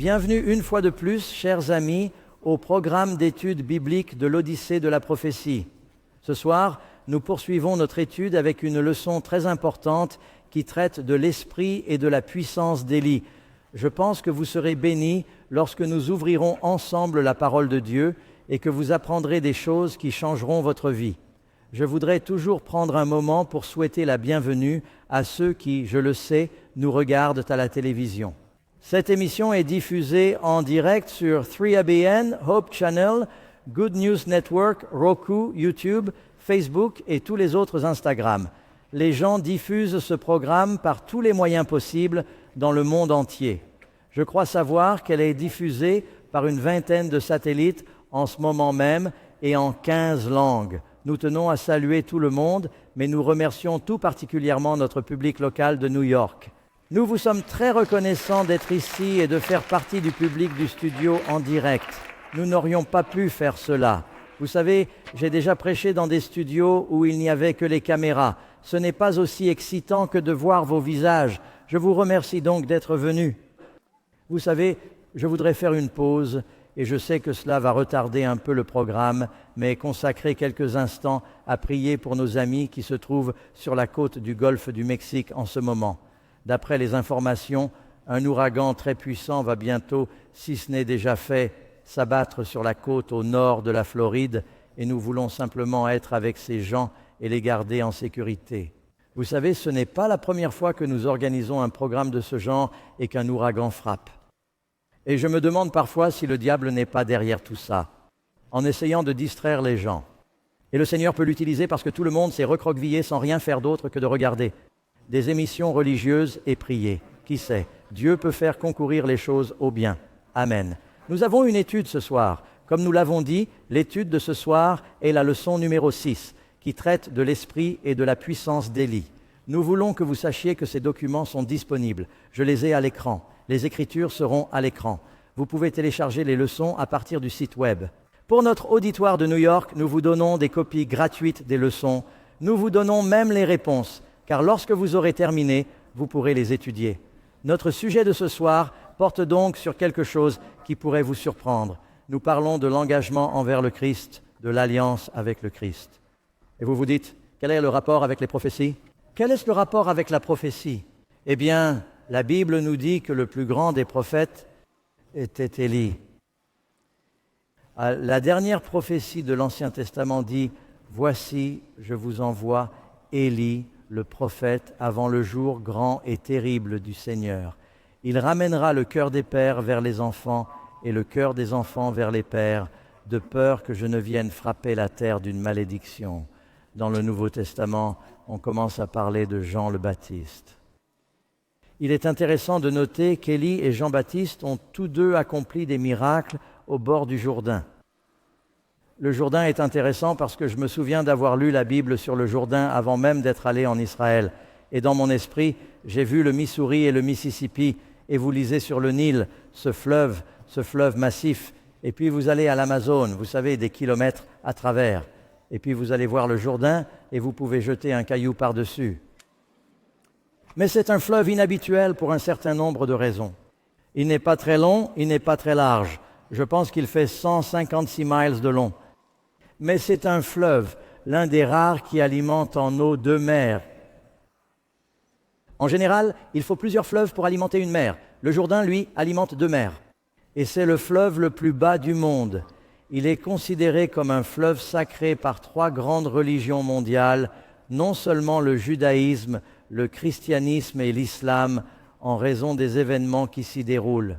Bienvenue une fois de plus, chers amis, au programme d'études bibliques de l'Odyssée de la prophétie. Ce soir, nous poursuivons notre étude avec une leçon très importante qui traite de l'esprit et de la puissance d'Élie. Je pense que vous serez bénis lorsque nous ouvrirons ensemble la parole de Dieu et que vous apprendrez des choses qui changeront votre vie. Je voudrais toujours prendre un moment pour souhaiter la bienvenue à ceux qui, je le sais, nous regardent à la télévision. Cette émission est diffusée en direct sur 3ABN, Hope Channel, Good News Network, Roku, YouTube, Facebook et tous les autres Instagram. Les gens diffusent ce programme par tous les moyens possibles dans le monde entier. Je crois savoir qu'elle est diffusée par une vingtaine de satellites en ce moment même et en 15 langues. Nous tenons à saluer tout le monde, mais nous remercions tout particulièrement notre public local de New York. Nous vous sommes très reconnaissants d'être ici et de faire partie du public du studio en direct. Nous n'aurions pas pu faire cela. Vous savez, j'ai déjà prêché dans des studios où il n'y avait que les caméras. Ce n'est pas aussi excitant que de voir vos visages. Je vous remercie donc d'être venus. Vous savez, je voudrais faire une pause et je sais que cela va retarder un peu le programme, mais consacrer quelques instants à prier pour nos amis qui se trouvent sur la côte du golfe du Mexique en ce moment. D'après les informations, un ouragan très puissant va bientôt, si ce n'est déjà fait, s'abattre sur la côte au nord de la Floride et nous voulons simplement être avec ces gens et les garder en sécurité. Vous savez, ce n'est pas la première fois que nous organisons un programme de ce genre et qu'un ouragan frappe. Et je me demande parfois si le diable n'est pas derrière tout ça, en essayant de distraire les gens. Et le Seigneur peut l'utiliser parce que tout le monde s'est recroquevillé sans rien faire d'autre que de regarder des émissions religieuses et prier. Qui sait, Dieu peut faire concourir les choses au bien. Amen. Nous avons une étude ce soir. Comme nous l'avons dit, l'étude de ce soir est la leçon numéro 6, qui traite de l'esprit et de la puissance d'Élie. Nous voulons que vous sachiez que ces documents sont disponibles. Je les ai à l'écran. Les écritures seront à l'écran. Vous pouvez télécharger les leçons à partir du site web. Pour notre auditoire de New York, nous vous donnons des copies gratuites des leçons. Nous vous donnons même les réponses, car lorsque vous aurez terminé, vous pourrez les étudier. Notre sujet de ce soir porte donc sur quelque chose qui pourrait vous surprendre. Nous parlons de l'engagement envers le Christ, de l'alliance avec le Christ. Et vous vous dites, quel est le rapport avec les prophéties? Quel est le rapport avec la prophétie? Eh bien, la Bible nous dit que le plus grand des prophètes était Élie. La dernière prophétie de l'Ancien Testament dit « Voici, je vous envoie Élie, le prophète, avant le jour grand et terrible du Seigneur. Il ramènera le cœur des pères vers les enfants et le cœur des enfants vers les pères, de peur que je ne vienne frapper la terre d'une malédiction. » Dans le Nouveau Testament, on commence à parler de Jean le Baptiste. Il est intéressant de noter qu'Élie et Jean-Baptiste ont tous deux accompli des miracles au bord du Jourdain. Le Jourdain est intéressant parce que je me souviens d'avoir lu la Bible sur le Jourdain avant même d'être allé en Israël. Et dans mon esprit, j'ai vu le Missouri et le Mississippi, et vous lisez sur le Nil, ce fleuve massif. Et puis vous allez à l'Amazone, vous savez, des kilomètres à travers. Et puis vous allez voir le Jourdain, et vous pouvez jeter un caillou par-dessus. Mais c'est un fleuve inhabituel pour un certain nombre de raisons. Il n'est pas très long, il n'est pas très large. Je pense qu'il fait 156 miles de long. Mais c'est un fleuve, l'un des rares qui alimente en eau 2 mers. En général, il faut plusieurs fleuves pour alimenter une mer. Le Jourdain, lui, alimente 2 mers. Et c'est le fleuve le plus bas du monde. Il est considéré comme un fleuve sacré par 3 grandes religions mondiales, non seulement le judaïsme, le christianisme et l'islam, en raison des événements qui s'y déroulent.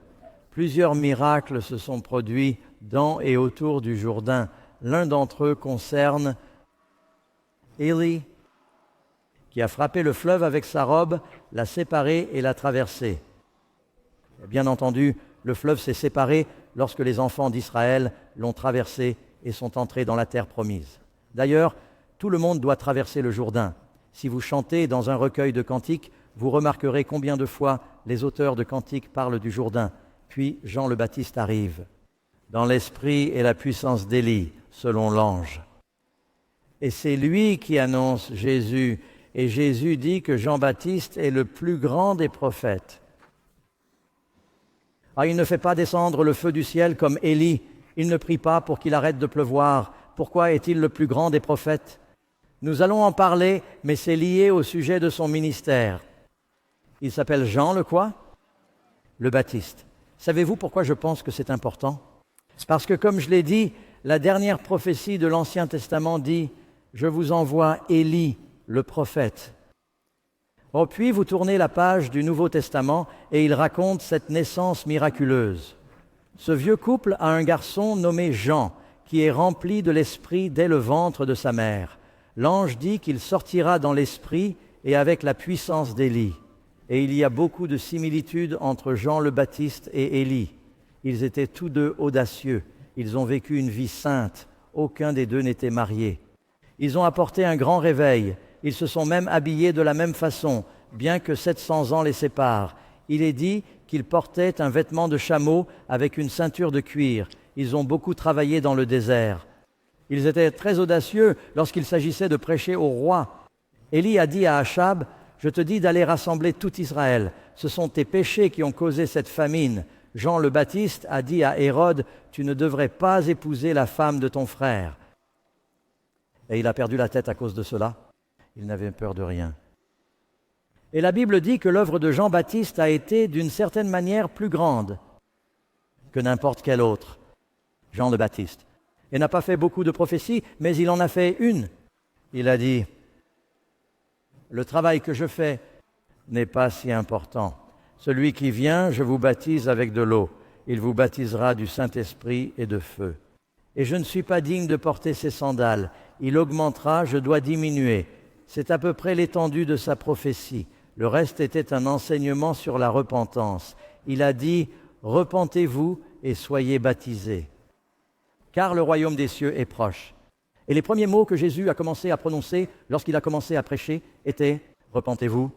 Plusieurs miracles se sont produits dans et autour du Jourdain. L'un d'entre eux concerne Élie, qui a frappé le fleuve avec sa robe, l'a séparé et l'a traversé. Bien entendu, le fleuve s'est séparé lorsque les enfants d'Israël l'ont traversé et sont entrés dans la terre promise. D'ailleurs, tout le monde doit traverser le Jourdain. Si vous chantez dans un recueil de cantiques, vous remarquerez combien de fois les auteurs de cantiques parlent du Jourdain. Puis Jean le Baptiste arrive, dans l'esprit et la puissance d'Élie, selon l'ange. Et c'est lui qui annonce Jésus. Et Jésus dit que Jean-Baptiste est le plus grand des prophètes. Ah, il ne fait pas descendre le feu du ciel comme Élie. Il ne prie pas pour qu'il arrête de pleuvoir. Pourquoi est-il le plus grand des prophètes? Nous allons en parler, mais c'est lié au sujet de son ministère. Il s'appelle Jean le quoi? Le Baptiste. Savez-vous pourquoi je pense que c'est important? Parce que, comme je l'ai dit, la dernière prophétie de l'Ancien Testament dit « Je vous envoie Élie, le prophète ». Oh, puis vous tournez la page du Nouveau Testament et il raconte cette naissance miraculeuse. Ce vieux couple a un garçon nommé Jean, qui est rempli de l'Esprit dès le ventre de sa mère. L'ange dit qu'il sortira dans l'Esprit et avec la puissance d'Élie. Et il y a beaucoup de similitudes entre Jean le Baptiste et Élie. Ils étaient tous deux audacieux. Ils ont vécu une vie sainte. Aucun des deux n'était marié. Ils ont apporté un grand réveil. Ils se sont même habillés de la même façon, bien que 700 ans les séparent. Il est dit qu'ils portaient un vêtement de chameau avec une ceinture de cuir. Ils ont beaucoup travaillé dans le désert. Ils étaient très audacieux lorsqu'il s'agissait de prêcher au roi. Élie a dit à Achab, « Je te dis d'aller rassembler tout Israël. Ce sont tes péchés qui ont causé cette famine. » Jean le Baptiste a dit à Hérode, « Tu ne devrais pas épouser la femme de ton frère. » Et il a perdu la tête à cause de cela. Il n'avait peur de rien. Et la Bible dit que l'œuvre de Jean-Baptiste a été d'une certaine manière plus grande que n'importe quel autre, Jean le Baptiste. Il n'a pas fait beaucoup de prophéties, mais il en a fait une. Il a dit, « Le travail que je fais n'est pas si important. Celui qui vient, je vous baptise avec de l'eau. Il vous baptisera du Saint-Esprit et de feu. Et je ne suis pas digne de porter ses sandales. Il augmentera, je dois diminuer. » C'est à peu près l'étendue de sa prophétie. Le reste était un enseignement sur la repentance. Il a dit « Repentez-vous et soyez baptisés, car le royaume des cieux est proche. » Et les premiers mots que Jésus a commencé à prononcer lorsqu'il a commencé à prêcher étaient « Repentez-vous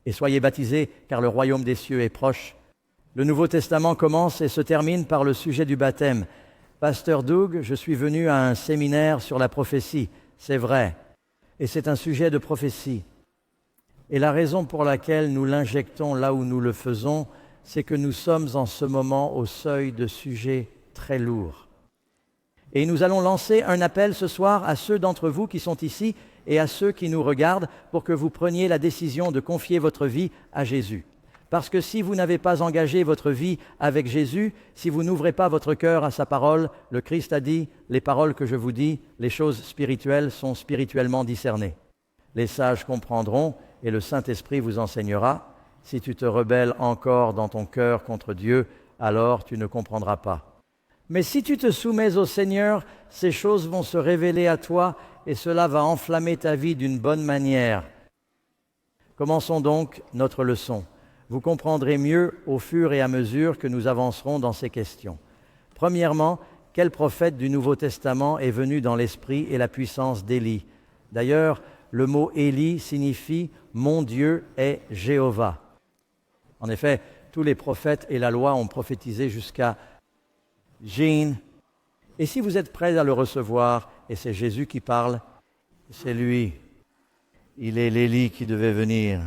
et soyez baptisés, car le royaume des cieux est proche. » Le Nouveau Testament commence et se termine par le sujet du baptême. Pasteur Doug, je suis venu à un séminaire sur la prophétie. C'est vrai. Et c'est un sujet de prophétie. Et la raison pour laquelle nous l'injectons là où nous le faisons, c'est que nous sommes en ce moment au seuil de sujets très lourds. Et nous allons lancer un appel ce soir à ceux d'entre vous qui sont ici et à ceux qui nous regardent pour que vous preniez la décision de confier votre vie à Jésus. Parce que si vous n'avez pas engagé votre vie avec Jésus, si vous n'ouvrez pas votre cœur à sa parole, le Christ a dit, les paroles que je vous dis, les choses spirituelles sont spirituellement discernées. Les sages comprendront et le Saint-Esprit vous enseignera. Si tu te rebelles encore dans ton cœur contre Dieu, alors tu ne comprendras pas. Mais si tu te soumets au Seigneur, ces choses vont se révéler à toi et cela va enflammer ta vie d'une bonne manière. Commençons donc notre leçon. Vous comprendrez mieux au fur et à mesure que nous avancerons dans ces questions. Premièrement, quel prophète du Nouveau Testament est venu dans l'esprit et la puissance d'Élie? D'ailleurs, le mot Élie signifie « Mon Dieu est Jéhovah ». En effet, tous les prophètes et la loi ont prophétisé jusqu'à Jean. Et si vous êtes prêts à le recevoir, et c'est Jésus qui parle, c'est lui. Il est l'Élie qui devait venir.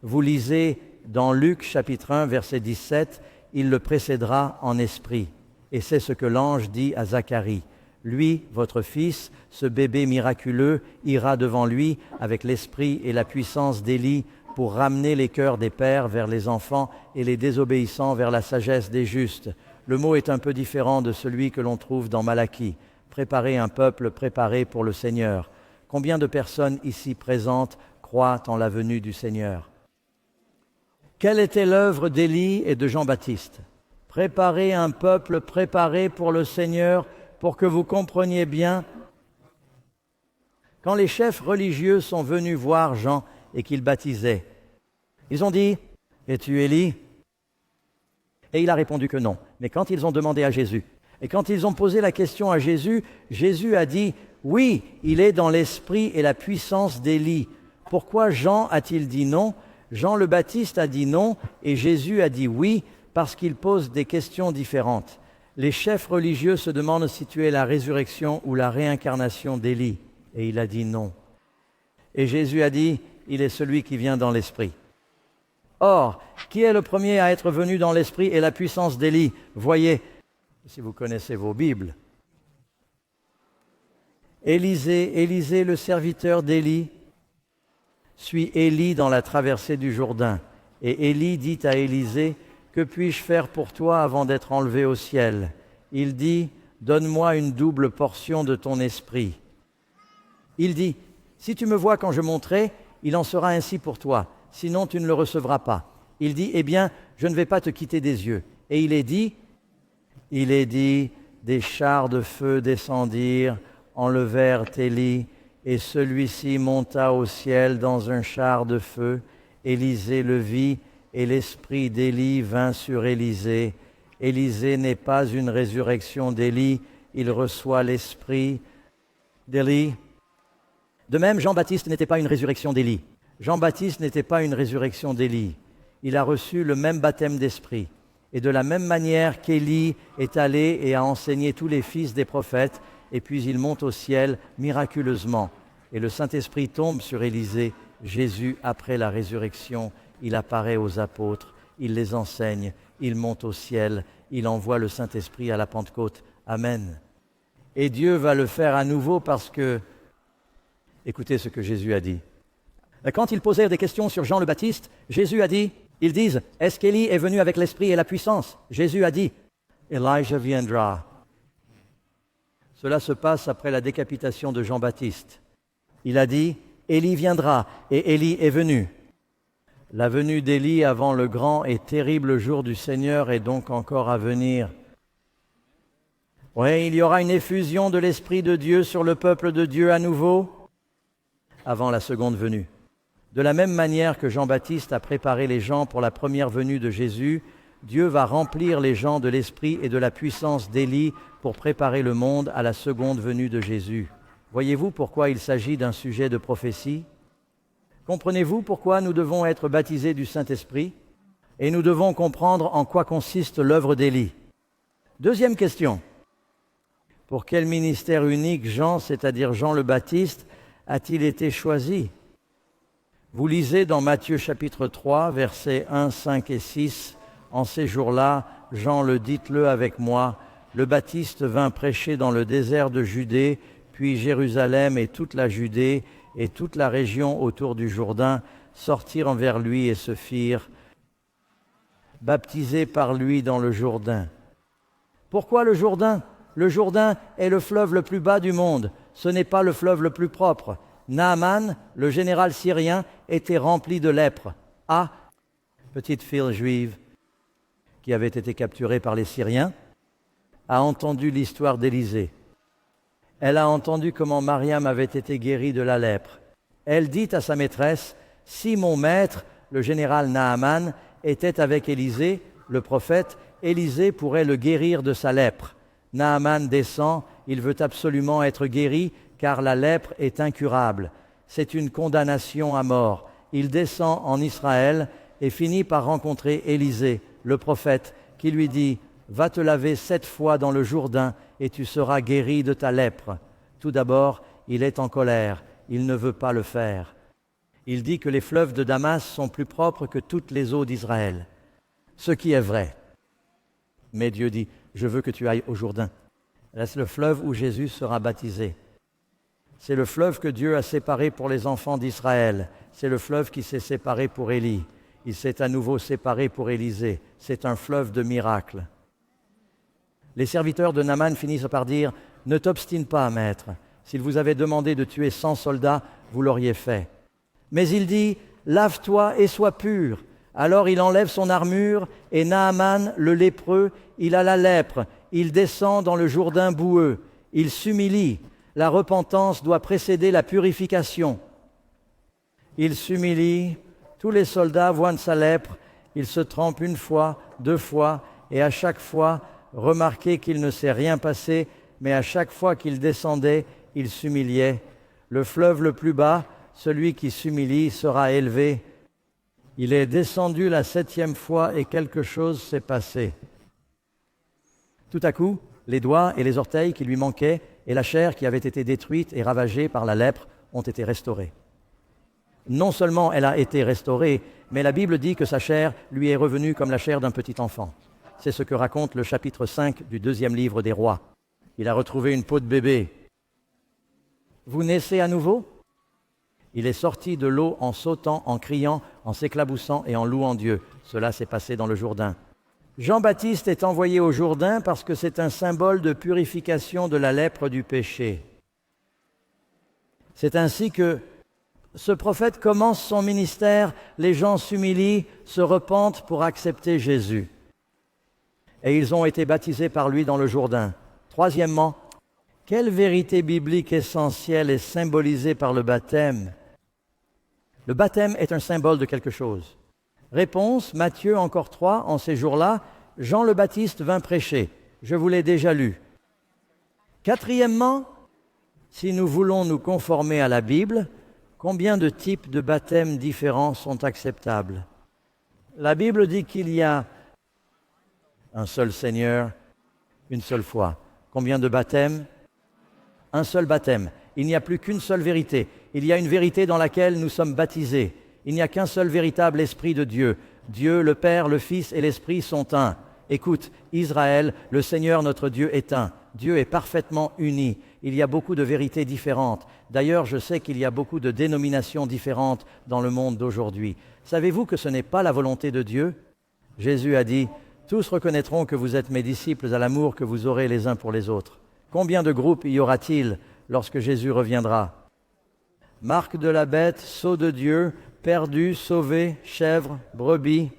Vous lisez dans Luc chapitre 1, verset 17, « Il le précédera en esprit ». Et c'est ce que l'ange dit à Zacharie. Lui, votre fils, ce bébé miraculeux, ira devant lui avec l'esprit et la puissance d'Élie pour ramener les cœurs des pères vers les enfants et les désobéissants vers la sagesse des justes. Le mot est un peu différent de celui que l'on trouve dans Malachie. Préparer un peuple préparé pour le Seigneur. Combien de personnes ici présentes croient en la venue du Seigneur? Quelle était l'œuvre d'Élie et de Jean-Baptiste? Préparer un peuple préparé pour le Seigneur, pour que vous compreniez bien. Quand les chefs religieux sont venus voir Jean et qu'il baptisait, ils ont dit « Es-tu Élie ?» Et il a répondu que non. Mais quand ils ont demandé à Jésus, et quand ils ont posé la question à Jésus, Jésus a dit « Oui, il est dans l'esprit et la puissance d'Élie. » Pourquoi Jean a-t-il dit non? Jean le Baptiste a dit non et Jésus a dit oui parce qu'il pose des questions différentes. Les chefs religieux se demandent si tu es la résurrection ou la réincarnation d'Élie et il a dit non. Et Jésus a dit, il est celui qui vient dans l'esprit. Or, qui est le premier à être venu dans l'esprit et la puissance d'Élie? Voyez, si vous connaissez vos Bibles. Élisée, le serviteur d'Élie, suit Élie dans la traversée du Jourdain. Et Élie dit à Élisée, « Que puis-je faire pour toi avant d'être enlevé au ciel ?» Il dit, « Donne-moi une double portion de ton esprit. » Il dit, « Si tu me vois quand je monterai, il en sera ainsi pour toi, sinon tu ne le recevras pas. » Il dit, « Eh bien, je ne vais pas te quitter des yeux. » Et il est dit, des chars de feu descendirent, enlevèrent Élie, et celui-ci monta au ciel dans un char de feu. Élisée le vit, et l'esprit d'Élie vint sur Élisée. Élisée n'est pas une résurrection d'Élie, il reçoit l'esprit d'Élie. De même, Jean-Baptiste n'était pas une résurrection d'Élie. Jean-Baptiste n'était pas une résurrection d'Élie. Il a reçu le même baptême d'esprit. Et de la même manière qu'Élie est allé et a enseigné tous les fils des prophètes, et puis il monte au ciel miraculeusement. Et le Saint-Esprit tombe sur Élisée. Jésus, après la résurrection, il apparaît aux apôtres, il les enseigne, il monte au ciel, il envoie le Saint-Esprit à la Pentecôte. Amen. Et Dieu va le faire à nouveau parce que, écoutez ce que Jésus a dit. Quand ils posèrent des questions sur Jean le Baptiste, Jésus a dit, ils disent, « Est-ce qu'Élie est venu avec l'Esprit et la puissance ?» Jésus a dit, « Elijah viendra. » Cela se passe après la décapitation de Jean-Baptiste. Il a dit, « Élie viendra, et Élie est venu. » La venue d'Élie avant le grand et terrible jour du Seigneur est donc encore à venir. Oui, il y aura une effusion de l'Esprit de Dieu sur le peuple de Dieu à nouveau avant la seconde venue. De la même manière que Jean-Baptiste a préparé les gens pour la première venue de Jésus, Dieu va remplir les gens de l'Esprit et de la puissance d'Élie pour préparer le monde à la seconde venue de Jésus. Voyez-vous pourquoi il s'agit d'un sujet de prophétie? Comprenez-vous pourquoi nous devons être baptisés du Saint-Esprit? Et nous devons comprendre en quoi consiste l'œuvre d'Élie. Deuxième question. Pour quel ministère unique Jean, c'est-à-dire Jean le Baptiste, a-t-il été choisi? Vous lisez dans Matthieu chapitre 3, versets 1, 5 et 6, « En ces jours-là, Jean le dites-le avec moi, le Baptiste vint prêcher dans le désert de Judée, puis Jérusalem et toute la Judée et toute la région autour du Jourdain sortirent envers lui et se firent baptiser par lui dans le Jourdain. » Pourquoi le Jourdain? Le Jourdain est le fleuve le plus bas du monde, ce n'est pas le fleuve le plus propre. Naaman, le général syrien, était rempli de lèpre. Ah, petite fille juive qui avait été capturée par les Syriens, a entendu l'histoire d'Élisée. Elle a entendu comment Mariam avait été guérie de la lèpre. Elle dit à sa maîtresse, « Si mon maître, le général Naaman, était avec Élisée, le prophète, Élisée pourrait le guérir de sa lèpre. » Naaman descend, il veut absolument être guéri, car la lèpre est incurable. C'est une condamnation à mort. Il descend en Israël et finit par rencontrer Élisée, le prophète, qui lui dit « Va te laver 7 fois dans le Jourdain et tu seras guéri de ta lèpre. » Tout d'abord, il est en colère, il ne veut pas le faire. Il dit que les fleuves de Damas sont plus propres que toutes les eaux d'Israël, ce qui est vrai. Mais Dieu dit « Je veux que tu ailles au Jourdain. » C'est le fleuve où Jésus sera baptisé. C'est le fleuve que Dieu a séparé pour les enfants d'Israël. C'est le fleuve qui s'est séparé pour Élie. Il s'est à nouveau séparé pour Élisée. C'est un fleuve de miracles. Les serviteurs de Naaman finissent par dire « Ne t'obstine pas, maître. S'il vous avait demandé de tuer 100 soldats, vous l'auriez fait. » Mais il dit « Lave-toi et sois pur. » Alors il enlève son armure et Naaman, le lépreux, il a la lèpre. Il descend dans le Jourdain boueux. Il s'humilie. La repentance doit précéder la purification. Il s'humilie. Tous les soldats voient sa lèpre. Il se trempe 1 fois, 2 fois, et à chaque fois, remarquez qu'il ne s'est rien passé, mais à chaque fois qu'il descendait, il s'humiliait. Le fleuve le plus bas, celui qui s'humilie, sera élevé. Il est descendu la 7e fois et quelque chose s'est passé. Tout à coup, les doigts et les orteils qui lui manquaient et la chair qui avait été détruite et ravagée par la lèpre ont été restaurés. Non seulement elle a été restaurée, mais la Bible dit que sa chair lui est revenue comme la chair d'un petit enfant. C'est ce que raconte le chapitre 5 du 2e livre des Rois. Il a retrouvé une peau de bébé. Vous naissez à nouveau? Il est sorti de l'eau en sautant, en criant, en s'éclaboussant et en louant Dieu. Cela s'est passé dans le Jourdain. Jean-Baptiste est envoyé au Jourdain parce que c'est un symbole de purification de la lèpre du péché. C'est ainsi que ce prophète commence son ministère, les gens s'humilient, se repentent pour accepter Jésus. Et ils ont été baptisés par lui dans le Jourdain. Troisièmement, quelle vérité biblique essentielle est symbolisée par le baptême? Le baptême est un symbole de quelque chose. Réponse, Matthieu encore 3, en ces jours-là, Jean le Baptiste vint prêcher. Je vous l'ai déjà lu. Quatrièmement, si nous voulons nous conformer à la Bible, combien de types de baptêmes différents sont acceptables? La Bible dit qu'il y a un seul Seigneur, une seule foi. Combien de baptêmes? Un seul baptême. Il n'y a plus qu'une seule vérité. Il y a une vérité dans laquelle nous sommes baptisés. Il n'y a qu'un seul véritable Esprit de Dieu. Dieu, le Père, le Fils et l'Esprit sont un. Écoute, Israël, le Seigneur notre Dieu est un. Dieu est parfaitement uni. Il y a beaucoup de vérités différentes. D'ailleurs, je sais qu'il y a beaucoup de dénominations différentes dans le monde d'aujourd'hui. Savez-vous que ce n'est pas la volonté de Dieu? Jésus a dit, « Tous reconnaîtront que vous êtes mes disciples à l'amour que vous aurez les uns pour les autres. » Combien de groupes y aura-t-il lorsque Jésus reviendra? Marque de la bête, sceau de Dieu, perdu, sauvé, chèvre, brebis.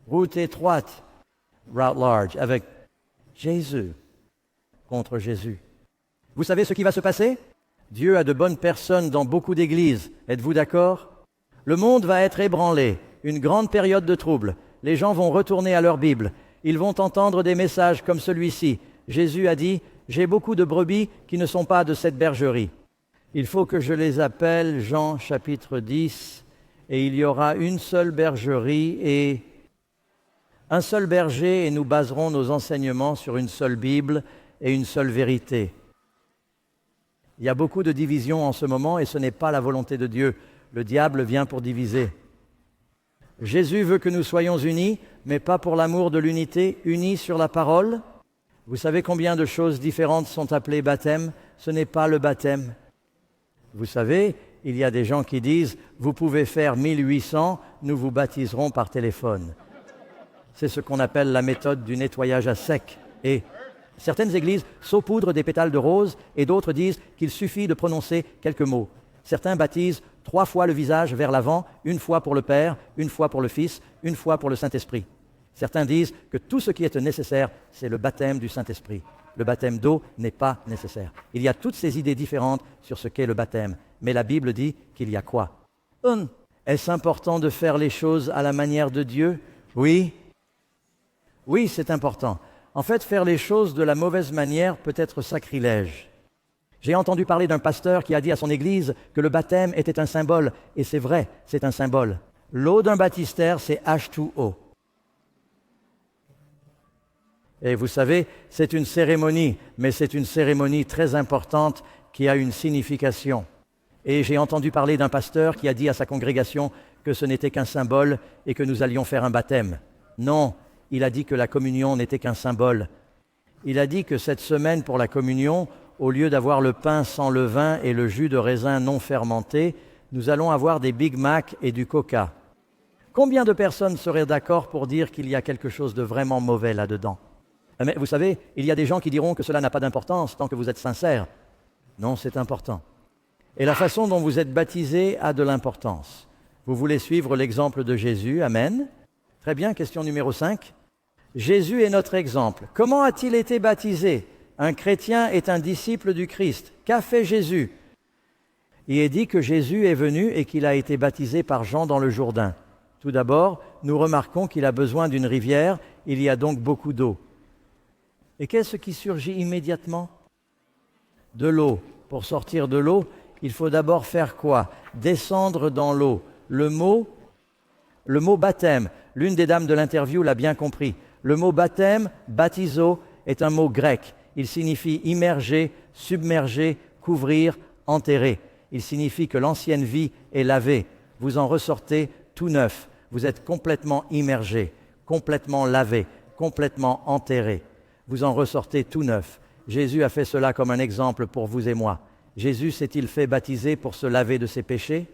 Route étroite, route large, avec Jésus contre Jésus. Vous savez ce qui va se passer? Dieu a de bonnes personnes dans beaucoup d'églises. Êtes-vous d'accord? Le monde va être ébranlé, une grande période de trouble. Les gens vont retourner à leur Bible. Ils vont entendre des messages comme celui-ci. Jésus a dit, « J'ai beaucoup de brebis qui ne sont pas de cette bergerie. » Il faut que je les appelle, Jean chapitre 10, et il y aura une seule bergerie et un seul berger, et nous baserons nos enseignements sur une seule Bible et une seule vérité. Il y a beaucoup de divisions en ce moment et ce n'est pas la volonté de Dieu. Le diable vient pour diviser. Jésus veut que nous soyons unis, mais pas pour l'amour de l'unité, unis sur la parole. Vous savez combien de choses différentes sont appelées baptême? Ce n'est pas le baptême. Vous savez, il y a des gens qui disent « Vous pouvez faire 1800, nous vous baptiserons par téléphone ». C'est ce qu'on appelle la méthode du nettoyage à sec. Et certaines églises saupoudrent des pétales de rose et d'autres disent qu'il suffit de prononcer quelques mots. Certains baptisent 3 fois le visage vers l'avant, 1 fois pour le Père, 1 fois pour le Fils, 1 fois pour le Saint-Esprit. Certains disent que tout ce qui est nécessaire, c'est le baptême du Saint-Esprit. Le baptême d'eau n'est pas nécessaire. Il y a toutes ces idées différentes sur ce qu'est le baptême. Mais la Bible dit qu'il y a quoi? Est-ce important de faire les choses à la manière de Dieu? Oui. Oui, c'est important. En fait, faire les choses de la mauvaise manière peut être sacrilège. J'ai entendu parler d'un pasteur qui a dit à son église que le baptême était un symbole, et c'est vrai, c'est un symbole. L'eau d'un baptistère, c'est H2O. Et vous savez, c'est une cérémonie, mais c'est une cérémonie très importante qui a une signification. Et j'ai entendu parler d'un pasteur qui a dit à sa congrégation que ce n'était qu'un symbole et que nous allions faire un baptême. Non, il a dit que la communion n'était qu'un symbole. Il a dit que cette semaine pour la communion, au lieu d'avoir le pain sans levain et le jus de raisin non fermenté, nous allons avoir des Big Mac et du Coca. Combien de personnes seraient d'accord pour dire qu'il y a quelque chose de vraiment mauvais là-dedans? Mais vous savez, il y a des gens qui diront que cela n'a pas d'importance tant que vous êtes sincère. Non, c'est important. Et la façon dont vous êtes baptisé a de l'importance. Vous voulez suivre l'exemple de Jésus? Amen. Très bien, question numéro 5. Jésus est notre exemple. Comment a-t-il été baptisé? Un chrétien est un disciple du Christ. Qu'a fait Jésus? Il est dit que Jésus est venu et qu'il a été baptisé par Jean dans le Jourdain. Tout d'abord, nous remarquons qu'il a besoin d'une rivière, il y a donc beaucoup d'eau. Et qu'est-ce qui surgit immédiatement? De l'eau. Pour sortir de l'eau, il faut d'abord faire quoi? Descendre dans l'eau. Le mot baptême, l'une des dames de l'interview l'a bien compris. Le mot baptême, baptizo, est un mot grec. Il signifie immerger, submerger, couvrir, enterrer. Il signifie que l'ancienne vie est lavée. Vous en ressortez tout neuf. Vous êtes complètement immergé, complètement lavé, complètement enterré. Vous en ressortez tout neuf. Jésus a fait cela comme un exemple pour vous et moi. Jésus s'est-il fait baptiser pour se laver de ses péchés?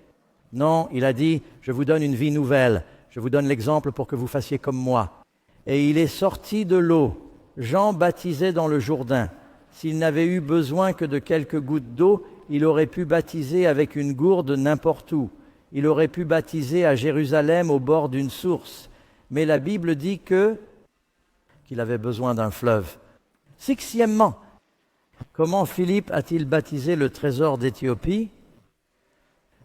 Non, il a dit « Je vous donne une vie nouvelle, je vous donne l'exemple pour que vous fassiez comme moi. » Et il est sorti de l'eau. Jean baptisait dans le Jourdain. S'il n'avait eu besoin que de quelques gouttes d'eau, il aurait pu baptiser avec une gourde n'importe où. Il aurait pu baptiser à Jérusalem au bord d'une source. Mais la Bible dit qu'il avait besoin d'un fleuve. Sixièmement, comment Philippe a-t-il baptisé le trésor d'Éthiopie?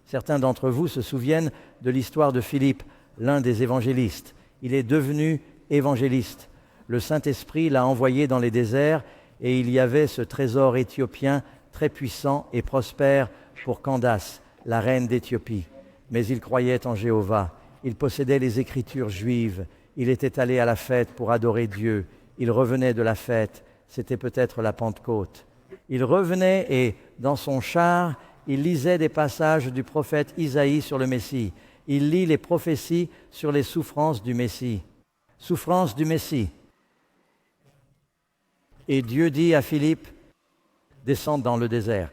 Certains d'entre vous se souviennent de l'histoire de Philippe, l'un des évangélistes. Il est devenu évangéliste. Le Saint-Esprit l'a envoyé dans les déserts et il y avait ce trésor éthiopien très puissant et prospère pour Candace, la reine d'Éthiopie. Mais il croyait en Jéhovah. Il possédait les Écritures juives. Il était allé à la fête pour adorer Dieu. Il revenait de la fête. C'était peut-être la Pentecôte. Il revenait et, dans son char, il lisait des passages du prophète Isaïe sur le Messie. Il lit les prophéties sur les souffrances du Messie. Souffrances du Messie. Et Dieu dit à Philippe, descends dans le désert.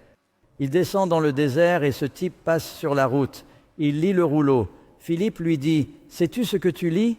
Il descend dans le désert et ce type passe sur la route. Il lit le rouleau. Philippe lui dit, sais-tu ce que tu lis?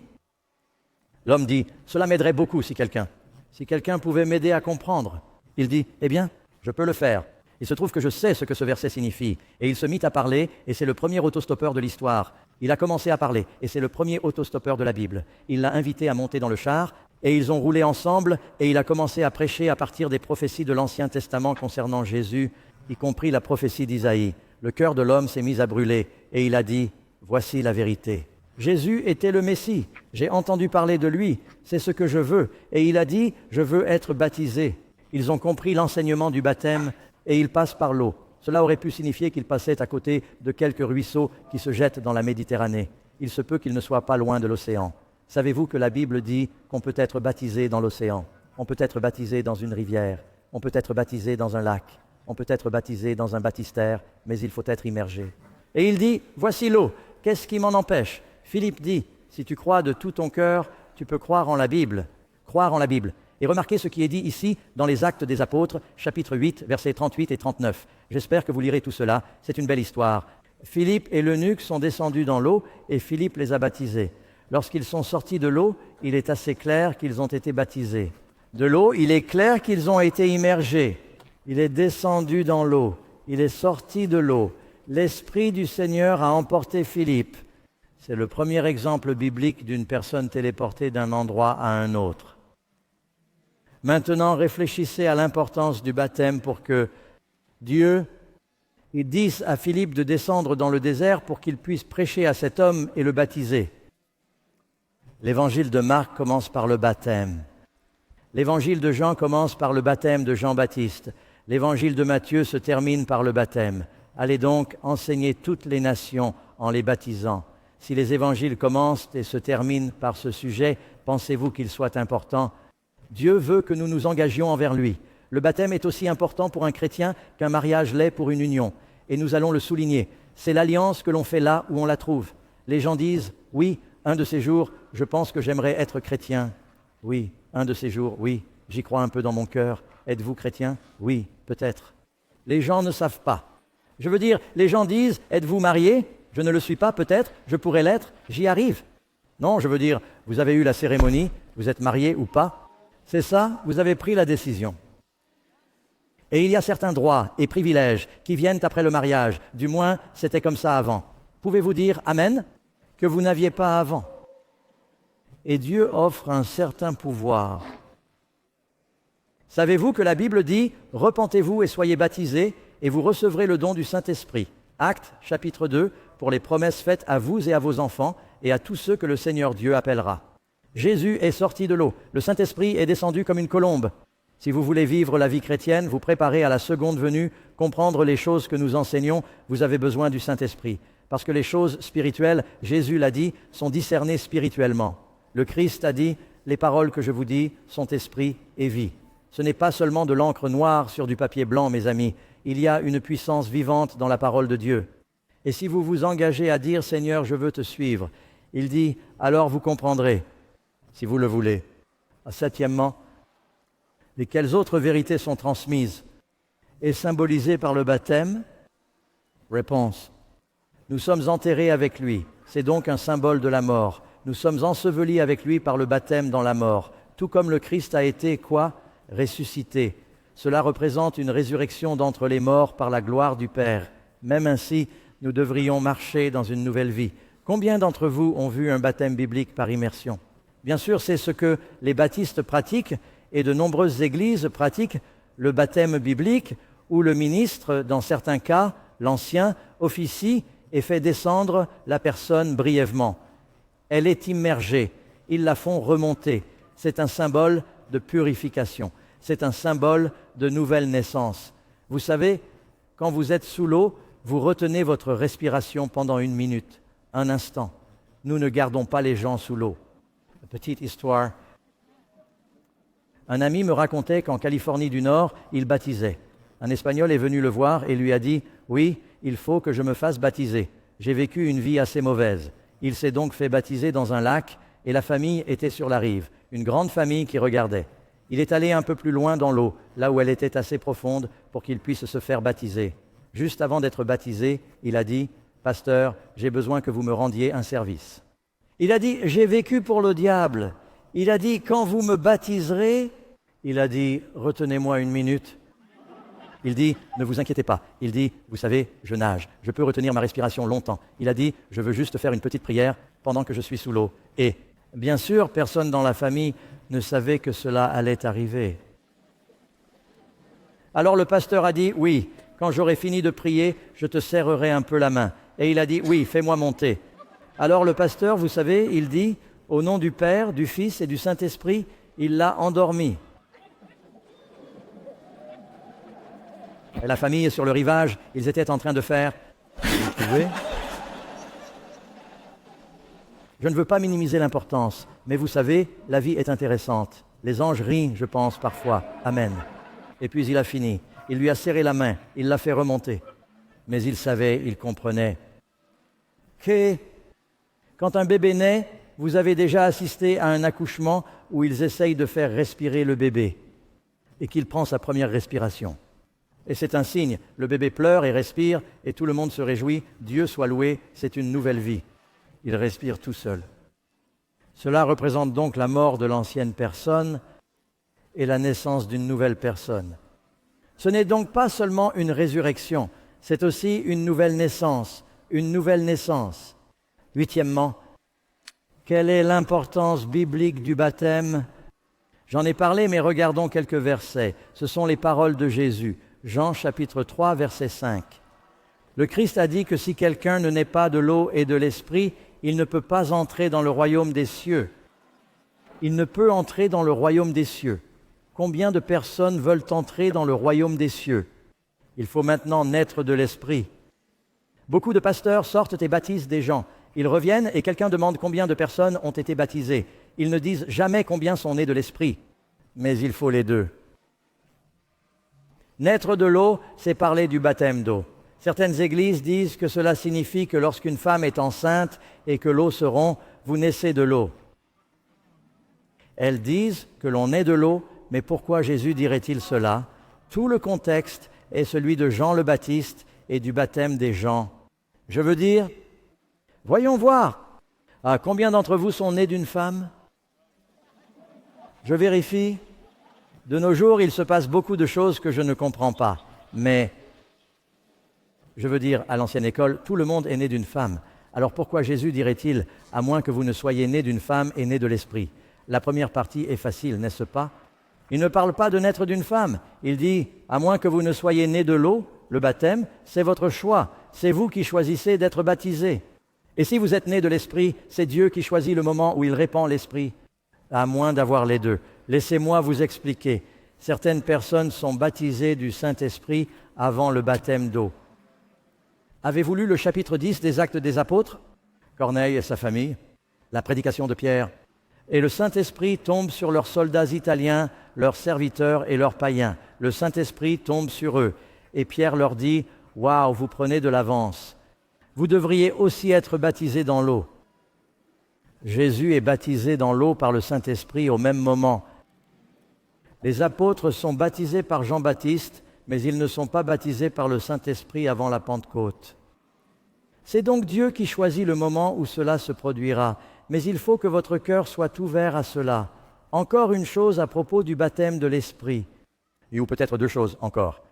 L'homme dit, cela m'aiderait beaucoup si quelqu'un pouvait m'aider à comprendre. Il dit, eh bien, je peux le faire. Il se trouve que je sais ce que ce verset signifie. Et il se mit à parler, et c'est le premier autostoppeur de l'histoire. Il a commencé à parler, et c'est le premier autostoppeur de la Bible. Il l'a invité à monter dans le char, et ils ont roulé ensemble, et il a commencé à prêcher à partir des prophéties de l'Ancien Testament concernant Jésus, y compris la prophétie d'Isaïe. Le cœur de l'homme s'est mis à brûler, et il a dit, voici la vérité. Jésus était le Messie. J'ai entendu parler de lui. C'est ce que je veux. Et il a dit, je veux être baptisé. Ils ont compris l'enseignement du baptême et ils passent par l'eau. Cela aurait pu signifier qu'ils passaient à côté de quelques ruisseaux qui se jettent dans la Méditerranée. Il se peut qu'ils ne soient pas loin de l'océan. Savez-vous que la Bible dit qu'on peut être baptisé dans l'océan? On peut être baptisé dans une rivière. On peut être baptisé dans un lac. On peut être baptisé dans un baptistère, mais il faut être immergé. Et il dit, voici l'eau. Qu'est-ce qui m'en empêche? Philippe dit, si tu crois de tout ton cœur, tu peux croire en la Bible. Croire en la Bible. Et remarquez ce qui est dit ici dans les Actes des Apôtres, chapitre 8, versets 38 et 39. J'espère que vous lirez tout cela, c'est une belle histoire. Philippe et l'eunuque sont descendus dans l'eau et Philippe les a baptisés. Lorsqu'ils sont sortis de l'eau, il est assez clair qu'ils ont été baptisés. De l'eau, il est clair qu'ils ont été immergés. Il est descendu dans l'eau, il est sorti de l'eau. L'Esprit du Seigneur a emporté Philippe. C'est le premier exemple biblique d'une personne téléportée d'un endroit à un autre. Maintenant, réfléchissez à l'importance du baptême pour que Dieu dise à Philippe de descendre dans le désert pour qu'il puisse prêcher à cet homme et le baptiser. L'évangile de Marc commence par le baptême. L'évangile de Jean commence par le baptême de Jean-Baptiste. L'évangile de Matthieu se termine par le baptême. Allez donc enseigner toutes les nations en les baptisant. Si les évangiles commencent et se terminent par ce sujet, pensez-vous qu'il soit important? Dieu veut que nous nous engagions envers lui. Le baptême est aussi important pour un chrétien qu'un mariage l'est pour une union. Et nous allons le souligner. C'est l'alliance que l'on fait là où on la trouve. Les gens disent, oui, un de ces jours, je pense que j'aimerais être chrétien. Oui, un de ces jours, oui, j'y crois un peu dans mon cœur. Êtes-vous chrétien? Oui, peut-être. Les gens ne savent pas. Je veux dire, les gens disent, êtes-vous marié? Je ne le suis pas, peut-être, je pourrais l'être, j'y arrive. Non, je veux dire, vous avez eu la cérémonie, vous êtes marié ou pas. C'est ça, vous avez pris la décision. Et il y a certains droits et privilèges qui viennent après le mariage. Du moins, c'était comme ça avant. Pouvez-vous dire Amen? Que vous n'aviez pas avant. Et Dieu offre un certain pouvoir. Savez-vous que la Bible dit « Repentez-vous et soyez baptisés, et vous recevrez le don du Saint-Esprit » Actes, chapitre 2, pour les promesses faites à vous et à vos enfants, et à tous ceux que le Seigneur Dieu appellera. Jésus est sorti de l'eau. Le Saint-Esprit est descendu comme une colombe. Si vous voulez vivre la vie chrétienne, vous préparer à la seconde venue, comprendre les choses que nous enseignons, vous avez besoin du Saint-Esprit. Parce que les choses spirituelles, Jésus l'a dit, sont discernées spirituellement. Le Christ a dit, les paroles que je vous dis sont esprit et vie. Ce n'est pas seulement de l'encre noire sur du papier blanc, mes amis. Il y a une puissance vivante dans la parole de Dieu. Et si vous vous engagez à dire « Seigneur, je veux te suivre », il dit « Alors vous comprendrez, si vous le voulez. » Septièmement, quelles autres vérités sont transmises et symbolisées par le baptême? Réponse. Nous sommes enterrés avec lui. C'est donc un symbole de la mort. Nous sommes ensevelis avec lui par le baptême dans la mort. Tout comme le Christ a été, quoi? Ressuscité. Cela représente une résurrection d'entre les morts par la gloire du Père. Même ainsi, nous devrions marcher dans une nouvelle vie. Combien d'entre vous ont vu un baptême biblique par immersion? Bien sûr, c'est ce que les baptistes pratiquent et de nombreuses églises pratiquent, le baptême biblique où le ministre, dans certains cas, l'ancien, officie et fait descendre la personne brièvement. Elle est immergée, ils la font remonter. C'est un symbole de purification, c'est un symbole de nouvelle naissance. Vous savez, quand vous êtes sous l'eau, vous retenez votre respiration pendant 1 minute, un instant. Nous ne gardons pas les gens sous l'eau. Petite histoire. Un ami me racontait qu'en Californie du Nord, il baptisait. Un Espagnol est venu le voir et lui a dit « Oui, il faut que je me fasse baptiser. J'ai vécu une vie assez mauvaise. » Il s'est donc fait baptiser dans un lac et la famille était sur la rive, une grande famille qui regardait. Il est allé un peu plus loin dans l'eau, là où elle était assez profonde pour qu'il puisse se faire baptiser. Juste avant d'être baptisé, il a dit « Pasteur, j'ai besoin que vous me rendiez un service. » Il a dit « J'ai vécu pour le diable. » Il a dit « Quand vous me baptiserez », il a dit « Retenez-moi 1 minute. » Il dit « Ne vous inquiétez pas. » Il dit « Vous savez, je nage. Je peux retenir ma respiration longtemps. » Il a dit « Je veux juste faire une petite prière pendant que je suis sous l'eau. » Et, bien sûr, personne dans la famille ne savait que cela allait arriver. Alors le pasteur a dit « Oui, quand j'aurai fini de prier, je te serrerai un peu la main. » Et il a dit « Oui, fais-moi monter. » Alors le pasteur, vous savez, il dit « Au nom du Père, du Fils et du Saint-Esprit, il l'a endormi. » Et la famille sur le rivage, ils étaient en train de faire « Vous pouvez ?» Je ne veux pas minimiser l'importance, mais vous savez, la vie est intéressante. Les anges rient, je pense, parfois. Amen. Et puis il a fini. Il lui a serré la main, il l'a fait remonter. Mais il savait, il comprenait que quand un bébé naît, vous avez déjà assisté à un accouchement où ils essayent de faire respirer le bébé et qu'il prend sa première respiration. Et c'est un signe, le bébé pleure et respire et tout le monde se réjouit, Dieu soit loué, c'est une nouvelle vie. Il respire tout seul. Cela représente donc la mort de l'ancienne personne et la naissance d'une nouvelle personne. Ce n'est donc pas seulement une résurrection, c'est aussi une nouvelle naissance, une nouvelle naissance. Huitièmement, quelle est l'importance biblique du baptême? J'en ai parlé, mais regardons quelques versets. Ce sont les paroles de Jésus. Jean chapitre 3, verset 5. Le Christ a dit que si quelqu'un ne naît pas de l'eau et de l'esprit, il ne peut pas entrer dans le royaume des cieux. Il ne peut entrer dans le royaume des cieux. Combien de personnes veulent entrer dans le royaume des cieux? Il faut maintenant naître de l'esprit. Beaucoup de pasteurs sortent et baptisent des gens. Ils reviennent et quelqu'un demande combien de personnes ont été baptisées. Ils ne disent jamais combien sont nés de l'esprit, mais il faut les deux. Naître de l'eau, c'est parler du baptême d'eau. Certaines églises disent que cela signifie que lorsqu'une femme est enceinte et que l'eau se rompt, vous naissez de l'eau. Elles disent que l'on naît de l'eau, mais pourquoi Jésus dirait-il cela? Tout le contexte est celui de Jean le Baptiste et du baptême des gens. Je veux dire, voyons voir. Combien d'entre vous sont nés d'une femme? Je vérifie. De nos jours, il se passe beaucoup de choses que je ne comprends pas. Mais, je veux dire, à l'ancienne école, tout le monde est né d'une femme. Alors pourquoi Jésus dirait-il, à moins que vous ne soyez nés d'une femme et nés de l'esprit? La première partie est facile, n'est-ce pas? Il ne parle pas de naître d'une femme. Il dit, à moins que vous ne soyez nés de l'eau, le baptême, c'est votre choix. C'est vous qui choisissez d'être baptisés. Et si vous êtes nés de l'esprit, c'est Dieu qui choisit le moment où il répand l'esprit. À moins d'avoir les deux. Laissez-moi vous expliquer. Certaines personnes sont baptisées du Saint-Esprit avant le baptême d'eau. Avez-vous lu le chapitre 10 des Actes des Apôtres? Corneille et sa famille, la prédication de Pierre. Et le Saint-Esprit tombe sur leurs soldats italiens leurs serviteurs et leurs païens. Le Saint-Esprit tombe sur eux. Et Pierre leur dit, « Waouh, vous prenez de l'avance. Vous devriez aussi être baptisés dans l'eau. » Jésus est baptisé dans l'eau par le Saint-Esprit au même moment. Les apôtres sont baptisés par Jean-Baptiste, mais ils ne sont pas baptisés par le Saint-Esprit avant la Pentecôte. C'est donc Dieu qui choisit le moment où cela se produira, mais il faut que votre cœur soit ouvert à cela. Encore une chose à propos du baptême de l'Esprit, ou peut-être deux choses encore.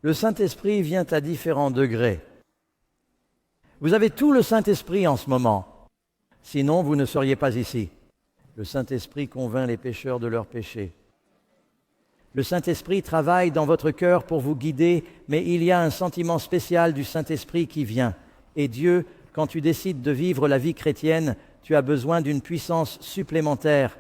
Le Saint-Esprit vient à différents degrés. Vous avez tout le Saint-Esprit en ce moment, sinon vous ne seriez pas ici. Le Saint-Esprit convainc les pécheurs de leurs péchés. Le Saint-Esprit travaille dans votre cœur pour vous guider, mais il y a un sentiment spécial du Saint-Esprit qui vient. Et Dieu, quand tu décides de vivre la vie chrétienne, tu as besoin d'une puissance supplémentaire.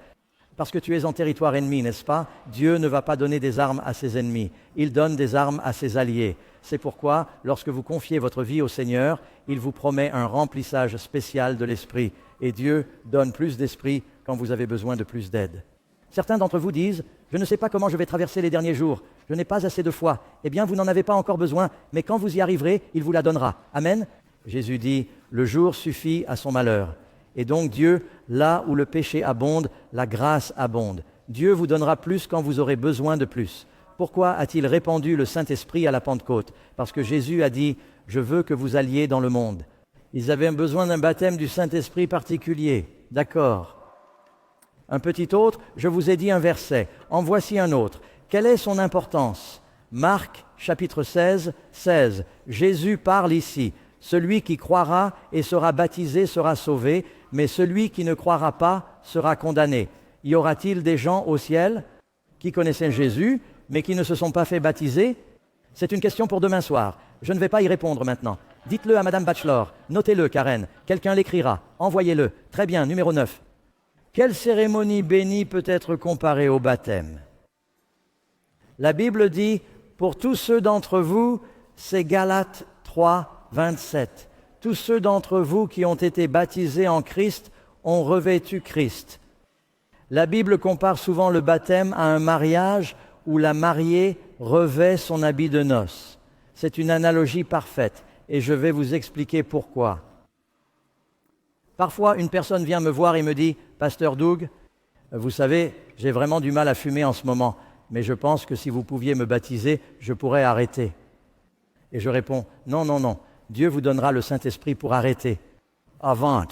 Parce que tu es en territoire ennemi, n'est-ce pas? Dieu ne va pas donner des armes à ses ennemis. Il donne des armes à ses alliés. C'est pourquoi, lorsque vous confiez votre vie au Seigneur, il vous promet un remplissage spécial de l'Esprit. Et Dieu donne plus d'Esprit quand vous avez besoin de plus d'aide. Certains d'entre vous disent « Je ne sais pas comment je vais traverser les derniers jours. Je n'ai pas assez de foi. » Eh bien, vous n'en avez pas encore besoin, mais quand vous y arriverez, il vous la donnera. Amen. Jésus dit « Le jour suffit à son malheur. » Et donc Dieu, là où le péché abonde, la grâce abonde. Dieu vous donnera plus quand vous aurez besoin de plus. Pourquoi a-t-il répandu le Saint-Esprit à la Pentecôte? Parce que Jésus a dit « Je veux que vous alliez dans le monde. » Ils avaient besoin d'un baptême du Saint-Esprit particulier. D'accord. Un petit autre, je vous ai dit un verset. En voici un autre. Quelle est son importance? Marc, chapitre 16, 16. Jésus parle ici. Celui qui croira et sera baptisé sera sauvé, mais celui qui ne croira pas sera condamné. Y aura-t-il des gens au ciel qui connaissaient Jésus, mais qui ne se sont pas fait baptiser? C'est une question pour demain soir. Je ne vais pas y répondre maintenant. Dites-le à Madame Bachelor. Notez-le, Karen. Quelqu'un l'écrira. Envoyez-le. Très bien, numéro 9. Quelle cérémonie bénie peut être comparée au baptême? La Bible dit, pour tous ceux d'entre vous, c'est Galates 3, 27. Tous ceux d'entre vous qui ont été baptisés en Christ ont revêtu Christ. La Bible compare souvent le baptême à un mariage où la mariée revêt son habit de noces. C'est une analogie parfaite et je vais vous expliquer pourquoi. Parfois, une personne vient me voir et me dit « Pasteur Doug, vous savez, j'ai vraiment du mal à fumer en ce moment, mais je pense que si vous pouviez me baptiser, je pourrais arrêter. » Et je réponds « Non, non, non, Dieu vous donnera le Saint-Esprit pour arrêter. » Avant.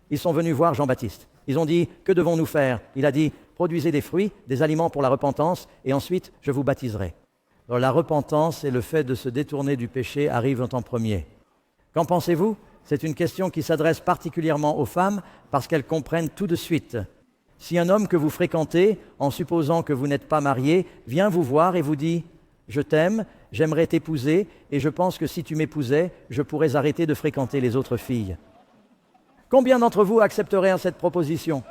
Ils sont venus voir Jean-Baptiste. Ils ont dit « Que devons-nous faire ?» Il a dit « Produisez des fruits, des aliments pour la repentance, et ensuite je vous baptiserai. » Alors la repentance et le fait de se détourner du péché arrivent en premier. Qu'en pensez-vous? C'est une question qui s'adresse particulièrement aux femmes parce qu'elles comprennent tout de suite. Si un homme que vous fréquentez, en supposant que vous n'êtes pas marié, vient vous voir et vous dit « Je t'aime, j'aimerais t'épouser et je pense que si tu m'épousais, je pourrais arrêter de fréquenter les autres filles. » Combien d'entre vous accepteraient cette proposition?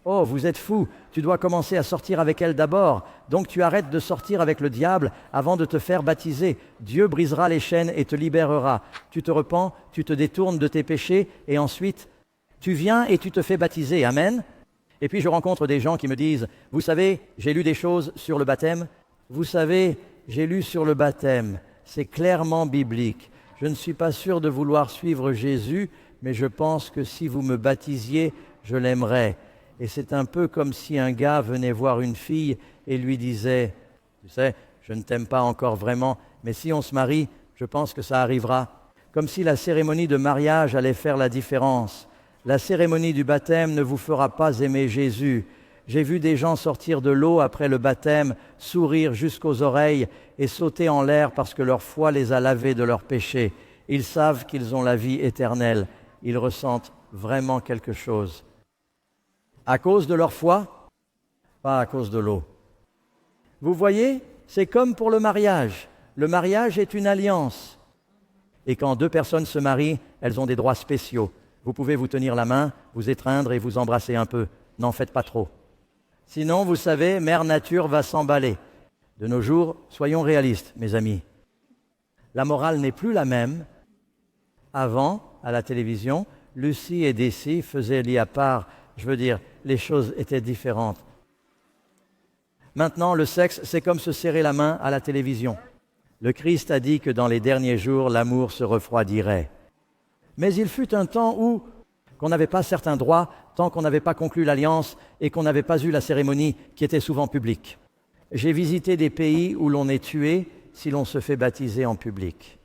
Oh, vous êtes fous, tu dois commencer à sortir avec elle d'abord. Donc tu arrêtes de sortir avec le diable avant de te faire baptiser. Dieu brisera les chaînes et te libérera. Tu te repens, tu te détournes de tes péchés et ensuite tu viens et tu te fais baptiser. Amen. Et puis je rencontre des gens qui me disent « Vous savez, j'ai lu des choses sur le baptême. Vous savez, j'ai lu sur le baptême. C'est clairement biblique. Je ne suis pas sûr de vouloir suivre Jésus, mais je pense que si vous me baptisiez, je l'aimerais. » Et c'est un peu comme si un gars venait voir une fille et lui disait « Tu sais, je ne t'aime pas encore vraiment, mais si on se marie, je pense que ça arrivera. » Comme si la cérémonie de mariage allait faire la différence. La cérémonie du baptême ne vous fera pas aimer Jésus. J'ai vu des gens sortir de l'eau après le baptême, sourire jusqu'aux oreilles et sauter en l'air parce que leur foi les a lavés de leurs péchés. Ils savent qu'ils ont la vie éternelle. Ils ressentent vraiment quelque chose. À cause de leur foi, pas à cause de l'eau. Vous voyez, c'est comme pour le mariage. Le mariage est une alliance. Et quand deux personnes se marient, elles ont des droits spéciaux. Vous pouvez vous tenir la main, vous étreindre et vous embrasser un peu. N'en faites pas trop. Sinon, vous savez, Mère Nature va s'emballer. De nos jours, soyons réalistes, mes amis. La morale n'est plus la même. Avant, à la télévision, Lucie et Daisy faisaient lit à part. Je veux dire, les choses étaient différentes. Maintenant, le sexe, c'est comme se serrer la main à la télévision. Le Christ a dit que dans les derniers jours, l'amour se refroidirait. Mais il fut un temps où qu'on n'avait pas certains droits tant qu'on n'avait pas conclu l'alliance et qu'on n'avait pas eu la cérémonie qui était souvent publique. J'ai visité des pays où l'on est tué si l'on se fait baptiser en public.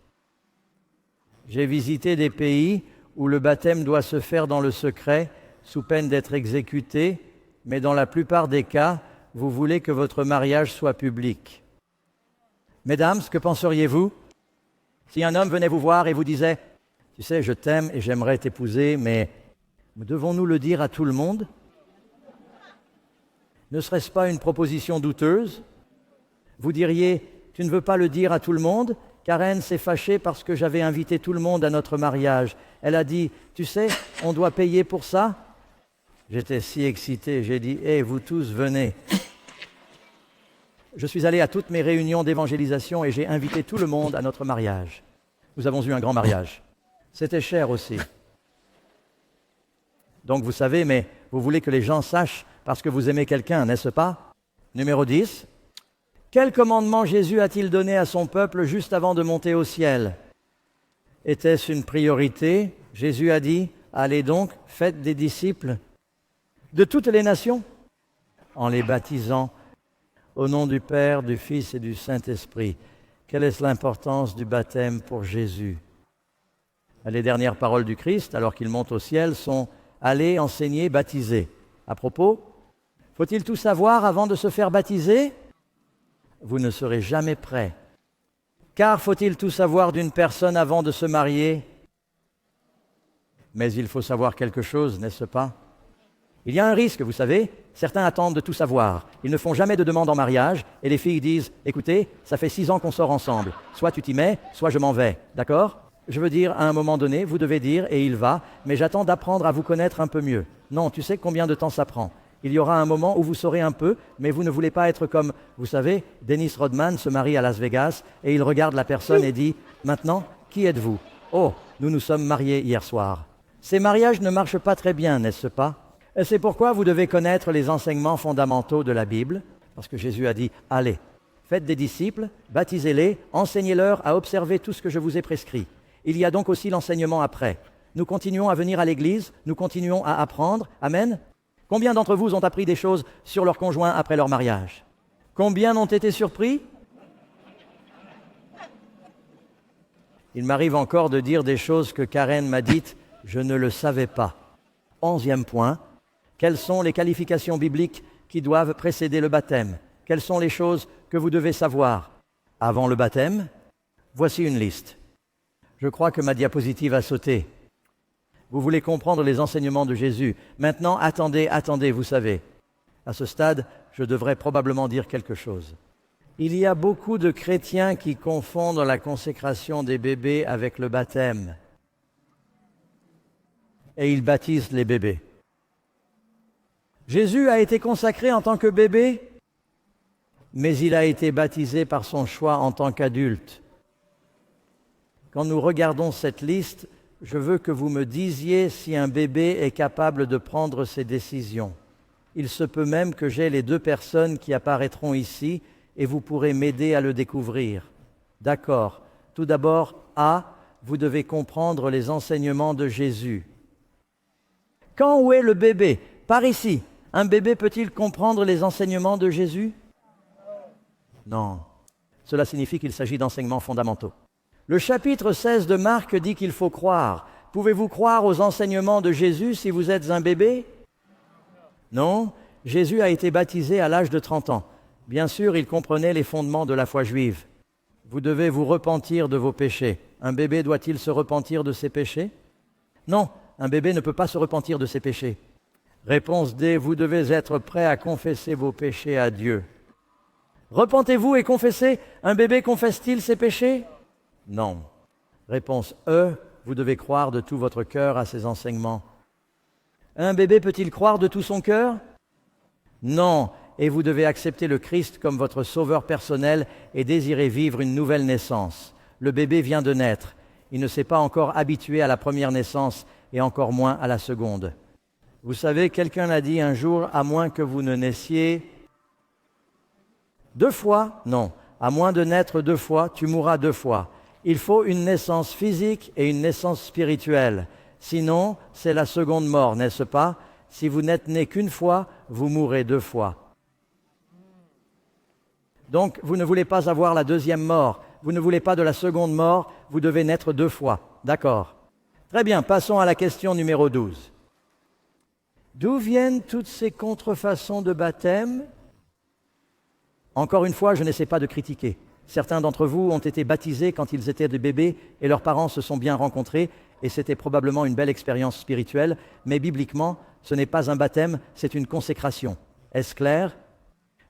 J'ai visité des pays où le baptême doit se faire dans le secret, sous peine d'être exécuté, mais dans la plupart des cas, vous voulez que votre mariage soit public. Mesdames, que penseriez-vous si un homme venait vous voir et vous disait « Tu sais, je t'aime et j'aimerais t'épouser, mais devons-nous le dire à tout le monde ?» Ne serait-ce pas une proposition douteuse? Vous diriez « Tu ne veux pas le dire à tout le monde ?» Karen s'est fâchée parce que j'avais invité tout le monde à notre mariage. Elle a dit « Tu sais, on doit payer pour ça ?» J'étais si excité, j'ai dit « Hé, vous tous, venez !» Je suis allé à toutes mes réunions d'évangélisation et j'ai invité tout le monde à notre mariage. Nous avons eu un grand mariage. C'était cher aussi. Donc vous savez, mais vous voulez que les gens sachent parce que vous aimez quelqu'un, n'est-ce pas? Numéro 10. Quel commandement Jésus a-t-il donné à son peuple juste avant de monter au ciel? Était-ce une priorité? Jésus a dit, allez donc, faites des disciples de toutes les nations, en les baptisant au nom du Père, du Fils et du Saint-Esprit. Quelle est l'importance du baptême pour Jésus? Les dernières paroles du Christ, alors qu'il monte au ciel, sont « Allez enseigner, baptiser ». À propos, faut-il tout savoir avant de se faire baptiser? Vous ne serez jamais prêt. Car faut-il tout savoir d'une personne avant de se marier? Mais il faut savoir quelque chose, n'est-ce pas? Il y a un risque, vous savez, certains attendent de tout savoir. Ils ne font jamais de demande en mariage et les filles disent « Écoutez, ça fait 6 ans qu'on sort ensemble. Soit tu t'y mets, soit je m'en vais. D'accord ?» Je veux dire, à un moment donné, vous devez dire « Et il va, mais j'attends d'apprendre à vous connaître un peu mieux. » Non, tu sais combien de temps ça prend. Il y aura un moment où vous saurez un peu, mais vous ne voulez pas être comme, vous savez, Dennis Rodman se marie à Las Vegas et il regarde la personne et dit « Maintenant, qui êtes-vous ?»« Oh, nous nous sommes mariés hier soir. » Ces mariages ne marchent pas très bien, n'est-ce pas? Et c'est pourquoi vous devez connaître les enseignements fondamentaux de la Bible, parce que Jésus a dit « Allez, faites des disciples, baptisez-les, enseignez-leur à observer tout ce que je vous ai prescrit. » Il y a donc aussi l'enseignement après. Nous continuons à venir à l'église, nous continuons à apprendre. Amen. Combien d'entre vous ont appris des choses sur leur conjoint après leur mariage? Combien ont été surpris? Il m'arrive encore de dire des choses que Karen m'a dites, je ne le savais pas. 11e point, quelles sont les qualifications bibliques qui doivent précéder le baptême? Quelles sont les choses que vous devez savoir avant le baptême? Voici une liste. Je crois que ma diapositive a sauté. Vous voulez comprendre les enseignements de Jésus. Maintenant, attendez, vous savez. À ce stade, je devrais probablement dire quelque chose. Il y a beaucoup de chrétiens qui confondent la consécration des bébés avec le baptême. Et ils baptisent les bébés. Jésus a été consacré en tant que bébé, mais il a été baptisé par son choix en tant qu'adulte. Quand nous regardons cette liste, je veux que vous me disiez si un bébé est capable de prendre ses décisions. Il se peut même que j'aie les 2 personnes qui apparaîtront ici et vous pourrez m'aider à le découvrir. D'accord. Tout d'abord, A, vous devez comprendre les enseignements de Jésus. Quand où est le bébé? Par ici. Un bébé peut-il comprendre les enseignements de Jésus? Non. Cela signifie qu'il s'agit d'enseignements fondamentaux. Le chapitre 16 de Marc dit qu'il faut croire. Pouvez-vous croire aux enseignements de Jésus si vous êtes un bébé? Non. Jésus a été baptisé à l'âge de 30 ans. Bien sûr, il comprenait les fondements de la foi juive. Vous devez vous repentir de vos péchés. Un bébé doit-il se repentir de ses péchés? Non, un bébé ne peut pas se repentir de ses péchés. Réponse D, vous devez être prêt à confesser vos péchés à Dieu. Repentez-vous et confessez. Un bébé confesse-t-il ses péchés? Non. Réponse E, vous devez croire de tout votre cœur à ces enseignements. Un bébé peut-il croire de tout son cœur? Non. Et vous devez accepter le Christ comme votre sauveur personnel et désirer vivre une nouvelle naissance. Le bébé vient de naître. Il ne s'est pas encore habitué à la première naissance et encore moins à la seconde. Vous savez, quelqu'un l'a dit un jour, à moins que vous ne naissiez 2 fois? Non. À moins de naître 2 fois, tu mourras 2 fois. Il faut une naissance physique et une naissance spirituelle. Sinon, c'est la seconde mort, n'est-ce pas? Si vous n'êtes né qu'une fois, vous mourrez 2 fois. Donc, vous ne voulez pas avoir la deuxième mort. Vous ne voulez pas de la seconde mort, vous devez naître 2 fois. D'accord. Très bien, passons à la question numéro 12. D'où viennent toutes ces contrefaçons de baptême? Encore une fois, je n'essaie pas de critiquer. Certains d'entre vous ont été baptisés quand ils étaient des bébés et leurs parents se sont bien rencontrés et c'était probablement une belle expérience spirituelle, mais bibliquement, ce n'est pas un baptême, c'est une consécration. Est-ce clair?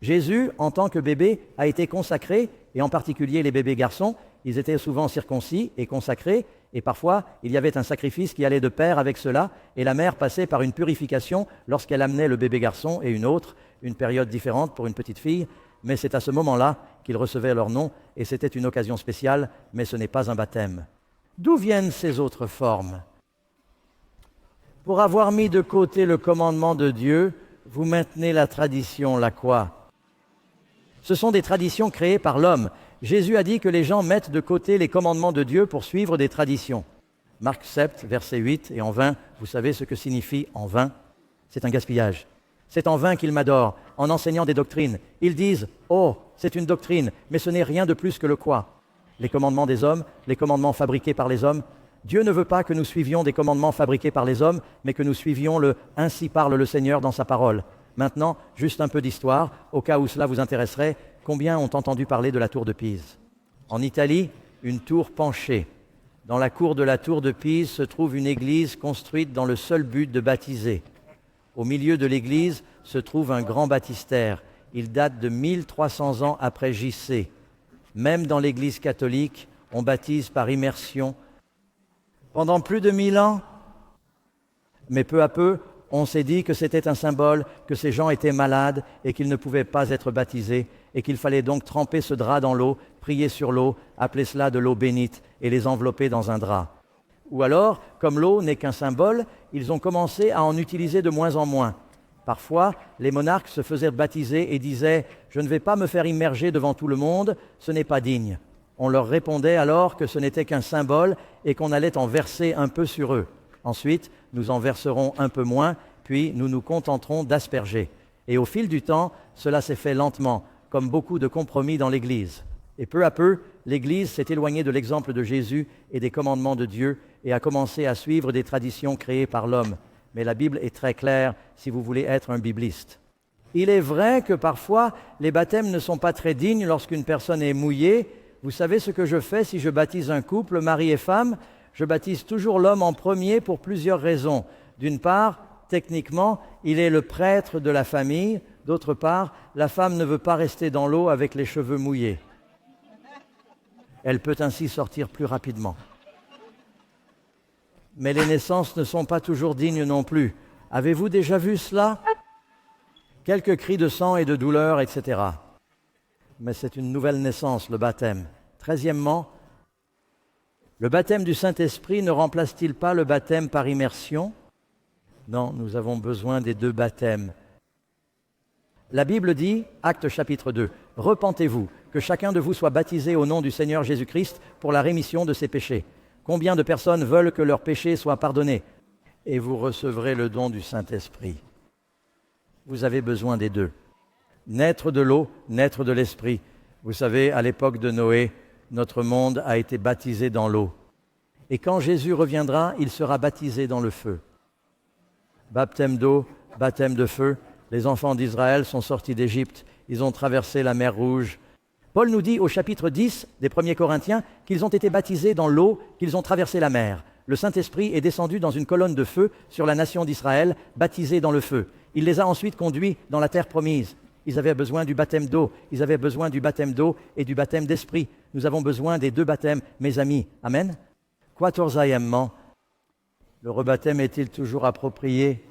Jésus, en tant que bébé, a été consacré, et en particulier les bébés garçons, ils étaient souvent circoncis et consacrés, et parfois il y avait un sacrifice qui allait de pair avec cela, et la mère passait par une purification lorsqu'elle amenait le bébé garçon et une période différente pour une petite fille, mais c'est à ce moment-là qu'ils recevaient leur nom, et c'était une occasion spéciale, mais ce n'est pas un baptême. D'où viennent ces autres formes? Pour avoir mis de côté le commandement de Dieu, vous maintenez la tradition, la quoi? Ce sont des traditions créées par l'homme. Jésus a dit que les gens mettent de côté les commandements de Dieu pour suivre des traditions. Marc 7, verset 8 et en vain, vous savez ce que signifie en vain? C'est un gaspillage. C'est en vain qu'ils m'adorent, en enseignant des doctrines. Ils disent « Oh, c'est une doctrine, mais ce n'est rien de plus que le quoi ?» Les commandements des hommes, les commandements fabriqués par les hommes. Dieu ne veut pas que nous suivions des commandements fabriqués par les hommes, mais que nous suivions le « Ainsi parle le Seigneur » dans sa parole. Maintenant, juste un peu d'histoire, au cas où cela vous intéresserait. Combien ont entendu parler de la tour de Pise? En Italie, une tour penchée. Dans la cour de la tour de Pise se trouve une église construite dans le seul but de baptiser. Au milieu de l'église se trouve un grand baptistère. Il date de 1300 ans après J.C. Même dans l'église catholique, on baptise par immersion. Pendant plus de 1000 ans, mais peu à peu, on s'est dit que c'était un symbole, que ces gens étaient malades et qu'ils ne pouvaient pas être baptisés et qu'il fallait donc tremper ce drap dans l'eau, prier sur l'eau, appeler cela de l'eau bénite et les envelopper dans un drap. Ou alors, comme l'eau n'est qu'un symbole, ils ont commencé à en utiliser de moins en moins. Parfois, les monarques se faisaient baptiser et disaient « Je ne vais pas me faire immerger devant tout le monde, ce n'est pas digne ». On leur répondait alors que ce n'était qu'un symbole et qu'on allait en verser un peu sur eux. Ensuite, nous en verserons un peu moins, puis nous nous contenterons d'asperger. Et au fil du temps, cela s'est fait lentement, comme beaucoup de compromis dans l'Église. Et peu à peu, l'Église s'est éloignée de l'exemple de Jésus et des commandements de Dieu et a commencé à suivre des traditions créées par l'homme. Mais la Bible est très claire si vous voulez être un bibliste. Il est vrai que parfois, les baptêmes ne sont pas très dignes lorsqu'une personne est mouillée. Vous savez ce que je fais si je baptise un couple, mari et femme? Je baptise toujours l'homme en premier pour plusieurs raisons. D'une part, techniquement, il est le prêtre de la famille. D'autre part, la femme ne veut pas rester dans l'eau avec les cheveux mouillés. Elle peut ainsi sortir plus rapidement. Mais les naissances ne sont pas toujours dignes non plus. Avez-vous déjà vu cela? Quelques cris de sang et de douleur, etc. Mais c'est une nouvelle naissance, le baptême. 13e, le baptême du Saint-Esprit ne remplace-t-il pas le baptême par immersion? Non, nous avons besoin des 2 baptêmes. La Bible dit, Actes chapitre 2, « Repentez-vous, que chacun de vous soit baptisé au nom du Seigneur Jésus-Christ pour la rémission de ses péchés. » Combien de personnes veulent que leurs péchés soient pardonnés? Et vous recevrez le don du Saint-Esprit. Vous avez besoin des 2. Naître de l'eau, naître de l'Esprit. Vous savez, à l'époque de Noé, notre monde a été baptisé dans l'eau. Et quand Jésus reviendra, il sera baptisé dans le feu. Baptême d'eau, baptême de feu. Les enfants d'Israël sont sortis d'Égypte. Ils ont traversé la mer Rouge. Paul nous dit au chapitre 10 des 1er Corinthiens qu'ils ont été baptisés dans l'eau, qu'ils ont traversé la mer. Le Saint-Esprit est descendu dans une colonne de feu sur la nation d'Israël, baptisée dans le feu. Il les a ensuite conduits dans la terre promise. Ils avaient besoin du baptême d'eau, ils avaient besoin du baptême d'eau et du baptême d'esprit. Nous avons besoin des 2 baptêmes, mes amis. Amen. 14e, le rebaptême est-il toujours approprié?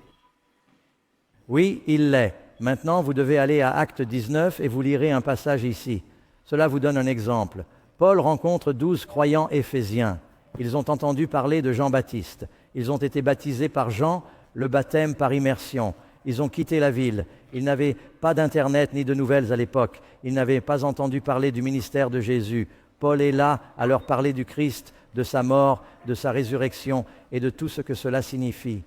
Oui, il l'est. Maintenant, vous devez aller à Actes 19 et vous lirez un passage ici. Cela vous donne un exemple. Paul rencontre 12 croyants éphésiens. Ils ont entendu parler de Jean-Baptiste. Ils ont été baptisés par Jean, le baptême par immersion. Ils ont quitté la ville. Ils n'avaient pas d'Internet ni de nouvelles à l'époque. Ils n'avaient pas entendu parler du ministère de Jésus. Paul est là à leur parler du Christ, de sa mort, de sa résurrection et de tout ce que cela signifie.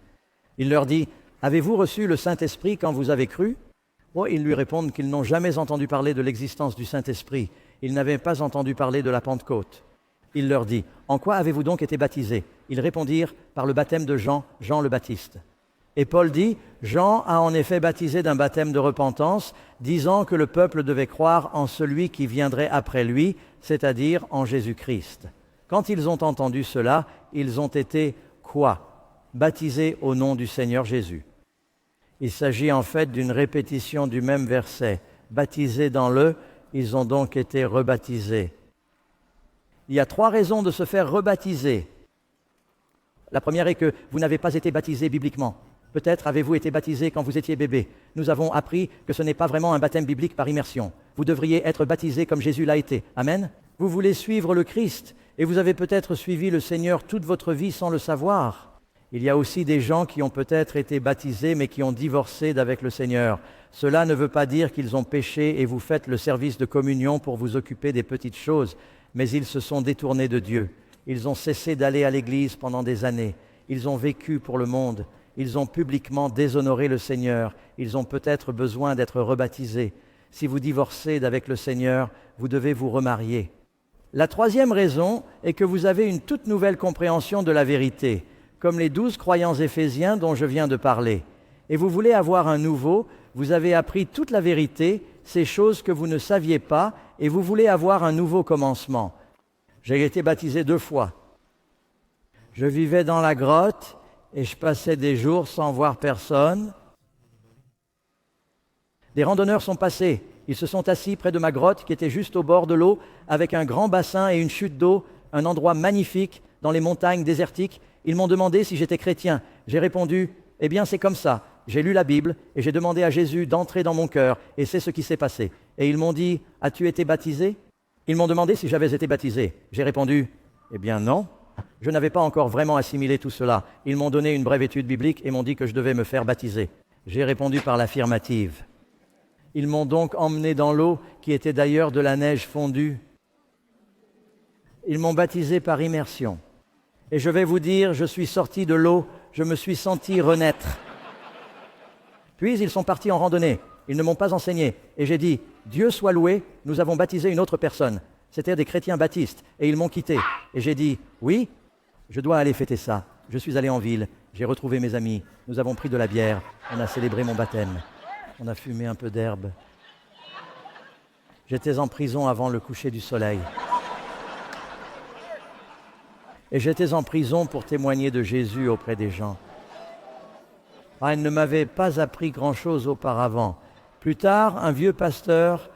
Il leur dit « Avez-vous reçu le Saint-Esprit quand vous avez cru ?» Oh, ils lui répondent qu'ils n'ont jamais entendu parler de l'existence du Saint-Esprit. Ils n'avaient pas entendu parler de la Pentecôte. Il leur dit « En quoi avez-vous donc été baptisés ?» Ils répondirent « Par le baptême de Jean, Jean le Baptiste. » Et Paul dit « Jean a en effet baptisé d'un baptême de repentance, disant que le peuple devait croire en celui qui viendrait après lui, c'est-à-dire en Jésus-Christ. » Quand ils ont entendu cela, ils ont été quoi? Baptisés au nom du Seigneur Jésus. Il s'agit en fait d'une répétition du même verset. Baptisés dans le, ils ont donc été rebaptisés. Il y a 3 raisons de se faire rebaptiser. La première est que vous n'avez pas été baptisé bibliquement. Peut-être avez-vous été baptisé quand vous étiez bébé. Nous avons appris que ce n'est pas vraiment un baptême biblique par immersion. Vous devriez être baptisé comme Jésus l'a été. Amen. Vous voulez suivre le Christ et vous avez peut-être suivi le Seigneur toute votre vie sans le savoir. Il y a aussi des gens qui ont peut-être été baptisés mais qui ont divorcé d'avec le Seigneur. Cela ne veut pas dire qu'ils ont péché et vous faites le service de communion pour vous occuper des petites choses, mais ils se sont détournés de Dieu. Ils ont cessé d'aller à l'église pendant des années. Ils ont vécu pour le monde. Ils ont publiquement déshonoré le Seigneur. Ils ont peut-être besoin d'être rebaptisés. Si vous divorcez d'avec le Seigneur, vous devez vous remarier. La 3e raison est que vous avez une toute nouvelle compréhension de la vérité, comme les 12 croyants éphésiens dont je viens de parler. Et vous voulez avoir un nouveau, vous avez appris toute la vérité, ces choses que vous ne saviez pas, et vous voulez avoir un nouveau commencement. J'ai été baptisé 2 fois. Je vivais dans la grotte et je passais des jours sans voir personne. Des randonneurs sont passés. Ils se sont assis près de ma grotte qui était juste au bord de l'eau, avec un grand bassin et une chute d'eau, un endroit magnifique dans les montagnes désertiques. Ils m'ont demandé si j'étais chrétien. J'ai répondu « Eh bien, c'est comme ça. J'ai lu la Bible et j'ai demandé à Jésus d'entrer dans mon cœur et c'est ce qui s'est passé. » Et ils m'ont dit « As-tu été baptisé ?» Ils m'ont demandé si j'avais été baptisé. J'ai répondu « Eh bien non. » Je n'avais pas encore vraiment assimilé tout cela. Ils m'ont donné une brève étude biblique et m'ont dit que je devais me faire baptiser. J'ai répondu par l'affirmative. Ils m'ont donc emmené dans l'eau, qui était d'ailleurs de la neige fondue. Ils m'ont baptisé par immersion. Et je vais vous dire, je suis sorti de l'eau, je me suis senti renaître. Puis ils sont partis en randonnée. Ils ne m'ont pas enseigné. Et j'ai dit, Dieu soit loué, nous avons baptisé une autre personne. C'étaient des chrétiens baptistes. Et ils m'ont quitté. Et j'ai dit, oui, je dois aller fêter ça. Je suis allé en ville, j'ai retrouvé mes amis. Nous avons pris de la bière. On a célébré mon baptême. On a fumé un peu d'herbe. J'étais en prison avant le coucher du soleil. Et j'étais en prison pour témoigner de Jésus auprès des gens. Ah, il ne m'avait pas appris grand-chose auparavant. Plus tard, un vieux pasteur,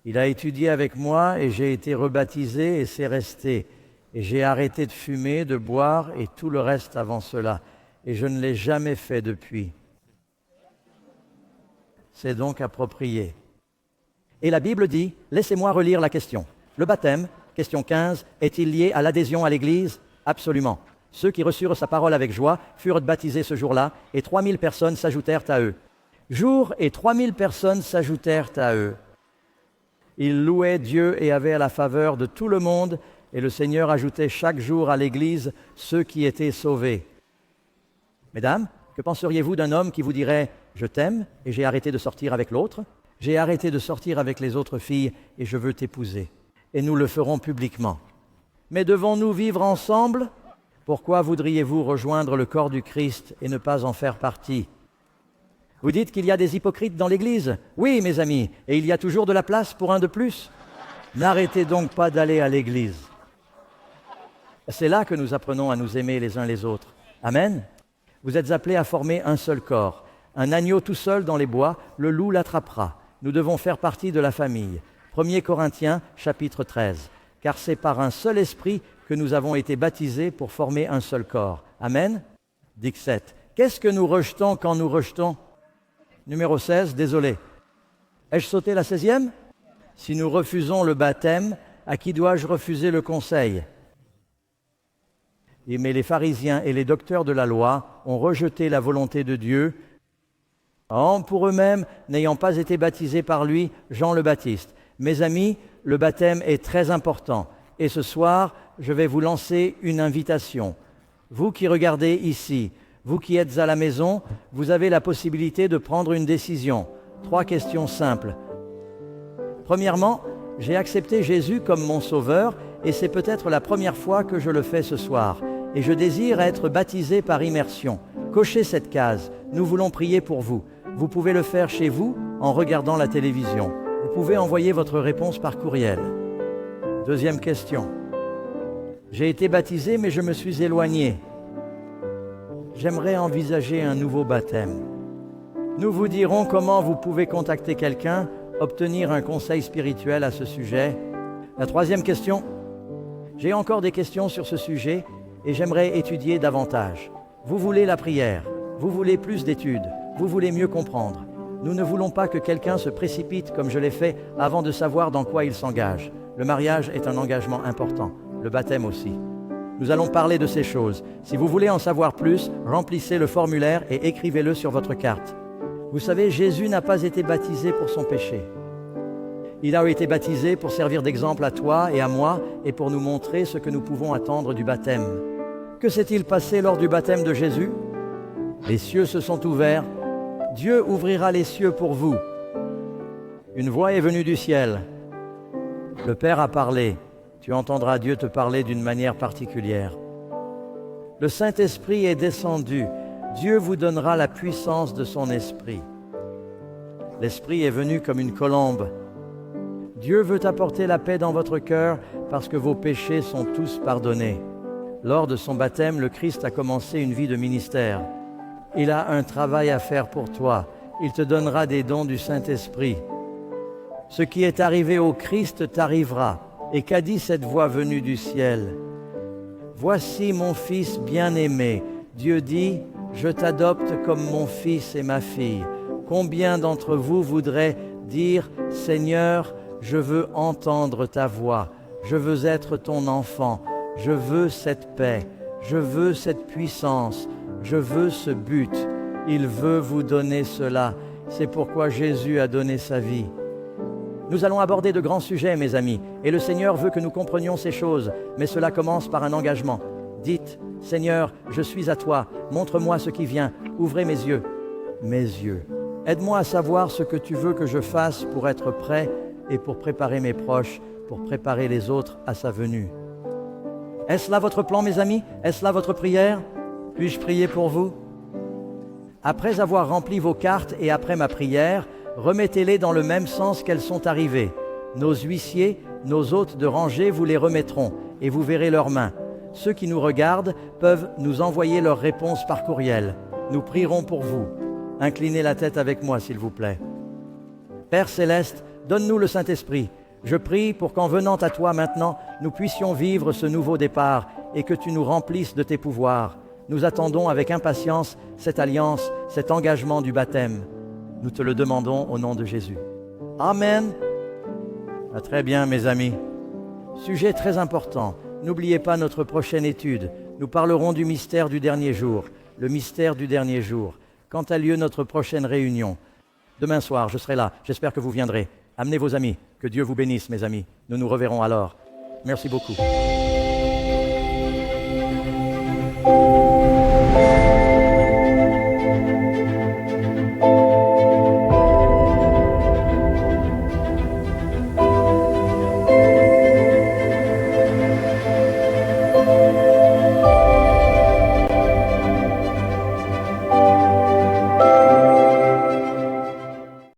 il a étudié avec moi et j'ai été rebaptisé et c'est resté. Et j'ai arrêté de fumer, de boire et tout le reste avant cela. Et je ne l'ai jamais fait depuis. C'est donc approprié. Et la Bible dit, laissez-moi relire la question. Le baptême, question 15, est-il lié à l'adhésion à l'Église? Absolument. Ceux qui reçurent sa parole avec joie furent baptisés ce jour-là et 3000 personnes s'ajoutèrent à eux. Jour et 3000 personnes s'ajoutèrent à eux. Ils louaient Dieu et avaient la faveur de tout le monde et le Seigneur ajoutait chaque jour à l'Église ceux qui étaient sauvés. Mesdames, que penseriez-vous d'un homme qui vous dirait « Je t'aime et j'ai arrêté de sortir avec l'autre, j'ai arrêté de sortir avec les autres filles et je veux t'épouser » et nous le ferons publiquement. Mais devons-nous vivre ensemble? Pourquoi voudriez-vous rejoindre le corps du Christ et ne pas en faire partie? Vous dites qu'il y a des hypocrites dans l'Église? Oui, mes amis, et il y a toujours de la place pour un de plus. N'arrêtez donc pas d'aller à l'Église. C'est là que nous apprenons à nous aimer les uns les autres. Amen. Vous êtes appelés à former un seul corps. Un agneau tout seul dans les bois, le loup l'attrapera. Nous devons faire partie de la famille. 1 Corinthiens, chapitre 13. Car c'est par un seul esprit que nous avons été baptisés pour former un seul corps. Amen. Dixit. Qu'est-ce que nous rejetons quand nous rejetons? Numéro 16, désolé. Ai-je sauté la 16e? Si nous refusons le baptême, à qui dois-je refuser le conseil? Mais les pharisiens et les docteurs de la loi ont rejeté la volonté de Dieu pour eux-mêmes, n'ayant pas été baptisés par lui, Jean le Baptiste. Mes amis, le baptême est très important. Et ce soir, je vais vous lancer une invitation. Vous qui regardez ici, vous qui êtes à la maison, vous avez la possibilité de prendre une décision. 3 questions simples. Premièrement, j'ai accepté Jésus comme mon sauveur et c'est peut-être la première fois que je le fais ce soir. Et je désire être baptisé par immersion. Cochez cette case. Nous voulons prier pour vous. Vous pouvez le faire chez vous en regardant la télévision. Vous pouvez envoyer votre réponse par courriel. Deuxième question. J'ai été baptisé mais je me suis éloigné. J'aimerais envisager un nouveau baptême. Nous vous dirons comment vous pouvez contacter quelqu'un, obtenir un conseil spirituel à ce sujet. La troisième question. J'ai encore des questions sur ce sujet et j'aimerais étudier davantage. Vous voulez la prière, vous voulez plus d'études, vous voulez mieux comprendre. Nous ne voulons pas que quelqu'un se précipite comme je l'ai fait avant de savoir dans quoi il s'engage. Le mariage est un engagement important, le baptême aussi. Nous allons parler de ces choses. Si vous voulez en savoir plus, remplissez le formulaire et écrivez-le sur votre carte. Vous savez, Jésus n'a pas été baptisé pour son péché. Il a été baptisé pour servir d'exemple à toi et à moi et pour nous montrer ce que nous pouvons attendre du baptême. Que s'est-il passé lors du baptême de Jésus? Les cieux se sont ouverts. Dieu ouvrira les cieux pour vous. Une voix est venue du ciel. Le Père a parlé. Tu entendras Dieu te parler d'une manière particulière. Le Saint-Esprit est descendu. Dieu vous donnera la puissance de son esprit. L'Esprit est venu comme une colombe. Dieu veut apporter la paix dans votre cœur parce que vos péchés sont tous pardonnés. Lors de son baptême, le Christ a commencé une vie de ministère. Il a un travail à faire pour toi. Il te donnera des dons du Saint-Esprit. Ce qui est arrivé au Christ t'arrivera. Et qu'a dit cette voix venue du ciel? Voici mon Fils bien-aimé. Dieu dit, je t'adopte comme mon fils et ma fille. Combien d'entre vous voudraient dire, Seigneur, je veux entendre ta voix, je veux être ton enfant, je veux cette paix, je veux cette puissance, je veux ce but. Il veut vous donner cela. C'est pourquoi Jésus a donné sa vie. Nous allons aborder de grands sujets, mes amis, et le Seigneur veut que nous comprenions ces choses, mais cela commence par un engagement. Dites, Seigneur, je suis à toi, montre-moi ce qui vient, ouvrez mes yeux. Mes yeux. Aide-moi à savoir ce que tu veux que je fasse pour être prêt et pour préparer mes proches, pour préparer les autres à sa venue. Est-ce là votre plan, mes amis? Est-ce là votre prière? Puis-je prier pour vous? Après avoir rempli vos cartes et après ma prière, remettez-les dans le même sens qu'elles sont arrivées. Nos huissiers, nos hôtes de rangée vous les remettront et vous verrez leurs mains. Ceux qui nous regardent peuvent nous envoyer leurs réponses par courriel. Nous prierons pour vous. Inclinez la tête avec moi, s'il vous plaît. Père Céleste, donne-nous le Saint-Esprit. Je prie pour qu'en venant à toi maintenant, nous puissions vivre ce nouveau départ et que tu nous remplisses de tes pouvoirs. Nous attendons avec impatience cette alliance, cet engagement du baptême. Nous te le demandons au nom de Jésus. Amen. Ah, très bien, mes amis. Sujet très important. N'oubliez pas notre prochaine étude. Nous parlerons du mystère du dernier jour. Le mystère du dernier jour. Quand a lieu notre prochaine réunion? Demain soir, je serai là. J'espère que vous viendrez. Amenez vos amis. Que Dieu vous bénisse, mes amis. Nous nous reverrons alors. Merci beaucoup.